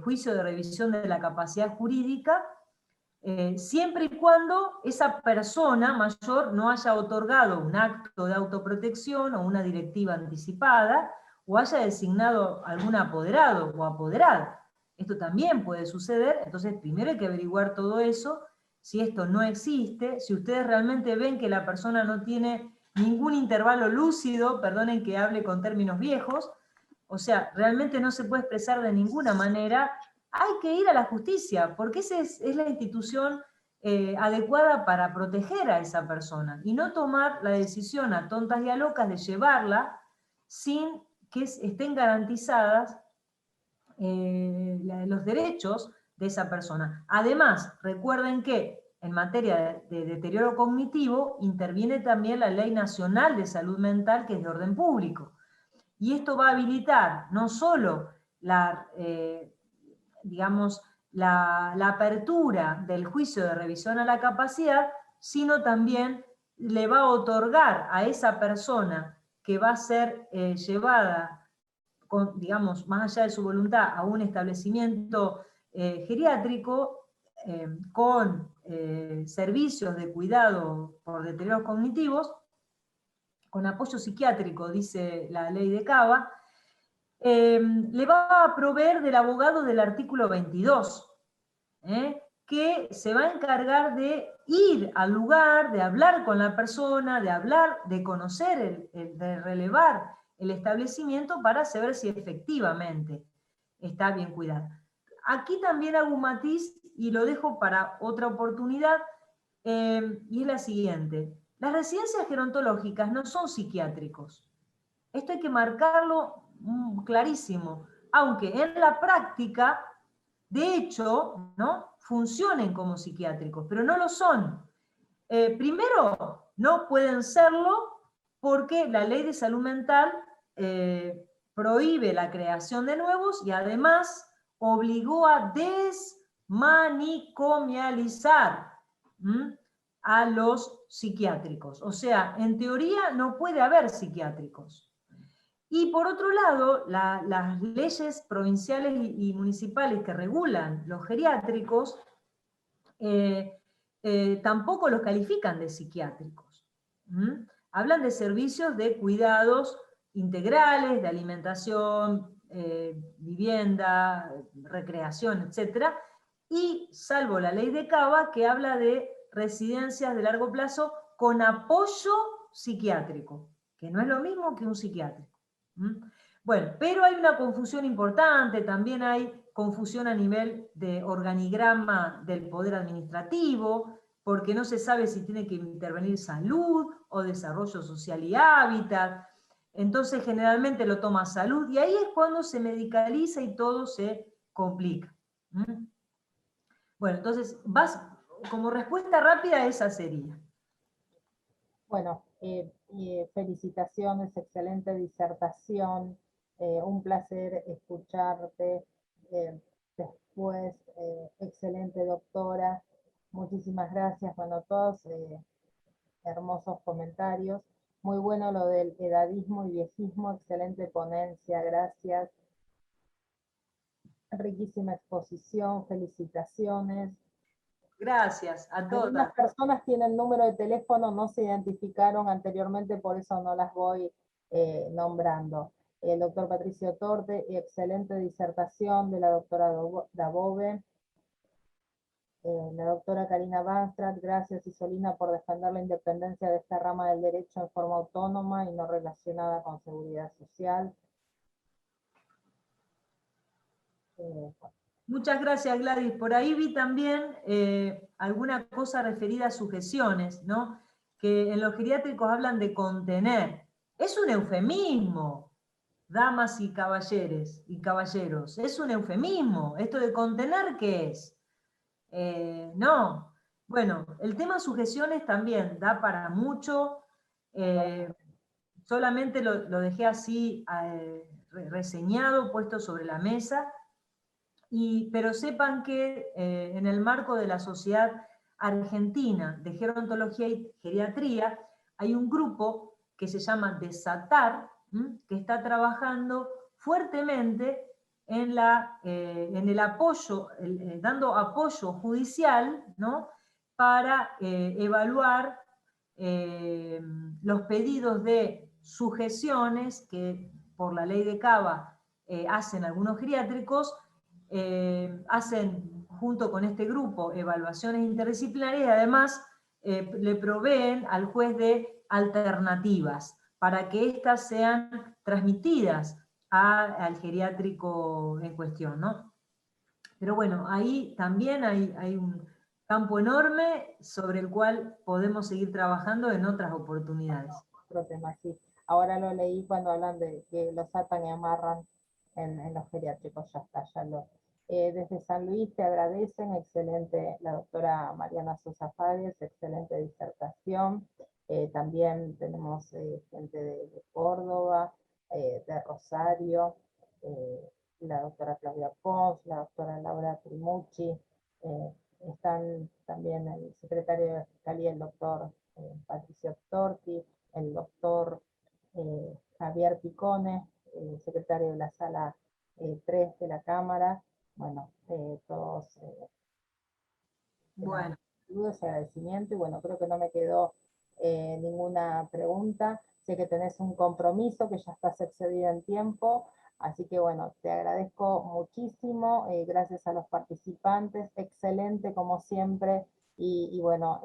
juicio de revisión de la capacidad jurídica, siempre y cuando esa persona mayor no haya otorgado un acto de autoprotección o una directiva anticipada, o haya designado algún apoderado o apoderada. Esto también puede suceder, entonces primero hay que averiguar todo eso, si esto no existe, si ustedes realmente ven que la persona no tiene ningún intervalo lúcido, perdonen que hable con términos viejos, o sea, realmente no se puede expresar de ninguna manera, hay que ir a la justicia, porque esa es la institución adecuada para proteger a esa persona, y no tomar la decisión a tontas y a locas de llevarla sin que estén garantizadas los derechos de esa persona. Además, recuerden que en materia de deterioro cognitivo interviene también la Ley Nacional de Salud Mental, que es de orden público. Y esto va a habilitar no solo digamos, la apertura del juicio de revisión a la capacidad, sino también le va a otorgar a esa persona que va a ser llevada, digamos, más allá de su voluntad, a un establecimiento geriátrico con servicios de cuidado por deterioros cognitivos, con apoyo psiquiátrico, dice la ley de Cava, le va a proveer del abogado del artículo 22, que se va a encargar de ir al lugar, de hablar con la persona, de hablar, de conocer, de relevar el establecimiento para saber si efectivamente está bien cuidado. Aquí también hago un matiz y lo dejo para otra oportunidad, y es la siguiente. Las residencias gerontológicas no son psiquiátricos. Esto hay que marcarlo clarísimo, aunque en la práctica, de hecho, ¿no?, funcionen como psiquiátricos, pero no lo son. Primero, no pueden serlo porque la ley de salud mental prohíbe la creación de nuevos y además obligó a desmanicomializar a los psiquiátricos. O sea, en teoría no puede haber psiquiátricos. Y por otro lado, las leyes provinciales y municipales que regulan los geriátricos tampoco los califican de psiquiátricos. Hablan de servicios de cuidados integrales, de alimentación, vivienda, recreación, etc. Y salvo la ley de Cava, que habla de residencias de largo plazo con apoyo psiquiátrico, que no es lo mismo que un psiquiátrico. Bueno, pero hay una confusión importante, también hay confusión a nivel de organigrama del poder administrativo, porque no se sabe si tiene que intervenir salud o desarrollo social y hábitat. Entonces generalmente lo toma salud y ahí es cuando se medicaliza y todo se complica. Bueno, entonces, como respuesta rápida, esa sería. Bueno, felicitaciones, excelente disertación, un placer escucharte. Después, excelente doctora, muchísimas gracias. Bueno, todos hermosos comentarios. Muy bueno lo del edadismo y viejismo, excelente ponencia, gracias. Riquísima exposición, felicitaciones. Gracias a todas. Algunas personas tienen número de teléfono, no se identificaron anteriormente, por eso no las voy nombrando. El doctor Patricio Torte, excelente disertación de la doctora Dabove. La doctora Karina Bastrat, gracias Isolina por defender la independencia de esta rama del derecho en forma autónoma y no relacionada con seguridad social. Muchas gracias, Gladys. Por ahí vi también alguna cosa referida a sujeciones, ¿no? Que en los geriátricos hablan de contener. Es un eufemismo, damas y caballeros. Es un eufemismo. ¿Esto de contener qué es? No. Bueno, el tema sujeciones también da para mucho. Solamente lo dejé así reseñado, puesto sobre la mesa. Pero sepan que en el marco de la Sociedad Argentina de Gerontología y Geriatría hay un grupo que se llama Desatar, que está trabajando fuertemente en el apoyo, dando apoyo judicial, ¿no?, para evaluar los pedidos de sujeciones que por la ley de Cava hacen algunos geriátricos. Hacen junto con este grupo evaluaciones interdisciplinarias y además le proveen al juez de alternativas para que éstas sean transmitidas al geriátrico en cuestión, ¿no? Pero bueno, ahí también hay un campo enorme sobre el cual podemos seguir trabajando en otras oportunidades. Otro tema, sí. Ahora lo leí cuando hablan de que los atan y amarran en los geriátricos, ya está, ya lo. Desde San Luis te agradecen, excelente la doctora Mariana Sosa Fáguez, excelente disertación. También tenemos gente de Córdoba, de Rosario, la doctora Claudia Pons, la doctora Laura Trimucci, están también el secretario de Fiscalía, el doctor Patricio Torti, el doctor Javier Picone, secretario de la sala 3 de la Cámara. Bueno, todos Bueno, saludos y agradecimiento, y bueno, creo que no me quedó ninguna pregunta. Sé que tenés un compromiso, que ya estás excedido en tiempo, así que bueno, te agradezco muchísimo, gracias a los participantes, excelente como siempre, y bueno,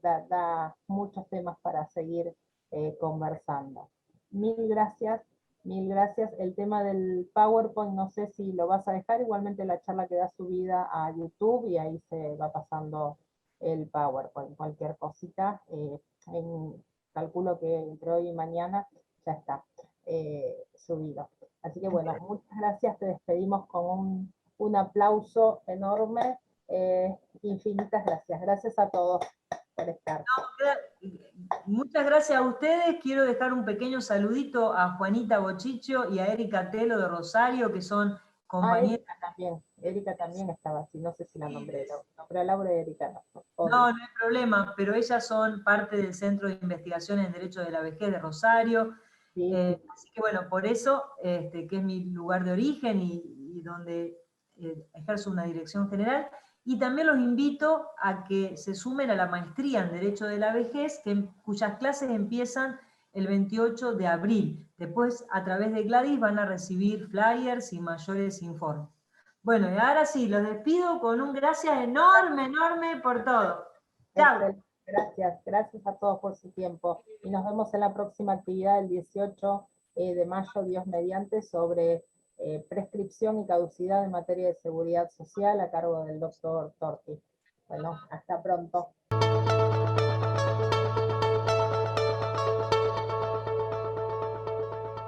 da muchos temas para seguir conversando. Mil gracias, mil gracias. El tema del PowerPoint, no sé si lo vas a dejar, igualmente la charla queda subida a YouTube y ahí se va pasando el PowerPoint. Cualquier cosita, calculo que entre hoy y mañana ya está subido. Así que bueno, muchas gracias, te despedimos con un aplauso enorme. Infinitas gracias. Gracias a todos por estar. Muchas gracias a ustedes. Quiero dejar un pequeño saludito a Juanita Bochicho y a Erika Telo de Rosario, que son compañeras. Erika también estaba así, no sé si la nombré, nombré a Laura y Erika no. No, no hay problema, pero ellas son parte del Centro de Investigaciones en Derecho de la Vejez de Rosario. Sí, sí. Así que bueno, por eso, que es mi lugar de origen y donde ejerzo una dirección general. Y también los invito a que se sumen a la maestría en Derecho de la Vejez, cuyas clases empiezan el 28 de abril. Después, a través de Gladys, van a recibir flyers y mayores informes. Bueno, y ahora sí, los despido con un gracias enorme, enorme por todo. Chao. Gracias, gracias a todos por su tiempo. Y nos vemos en la próxima actividad el 18 de mayo, Dios mediante, sobre prescripción y caducidad en materia de seguridad social a cargo del doctor Torti. Bueno, hasta pronto.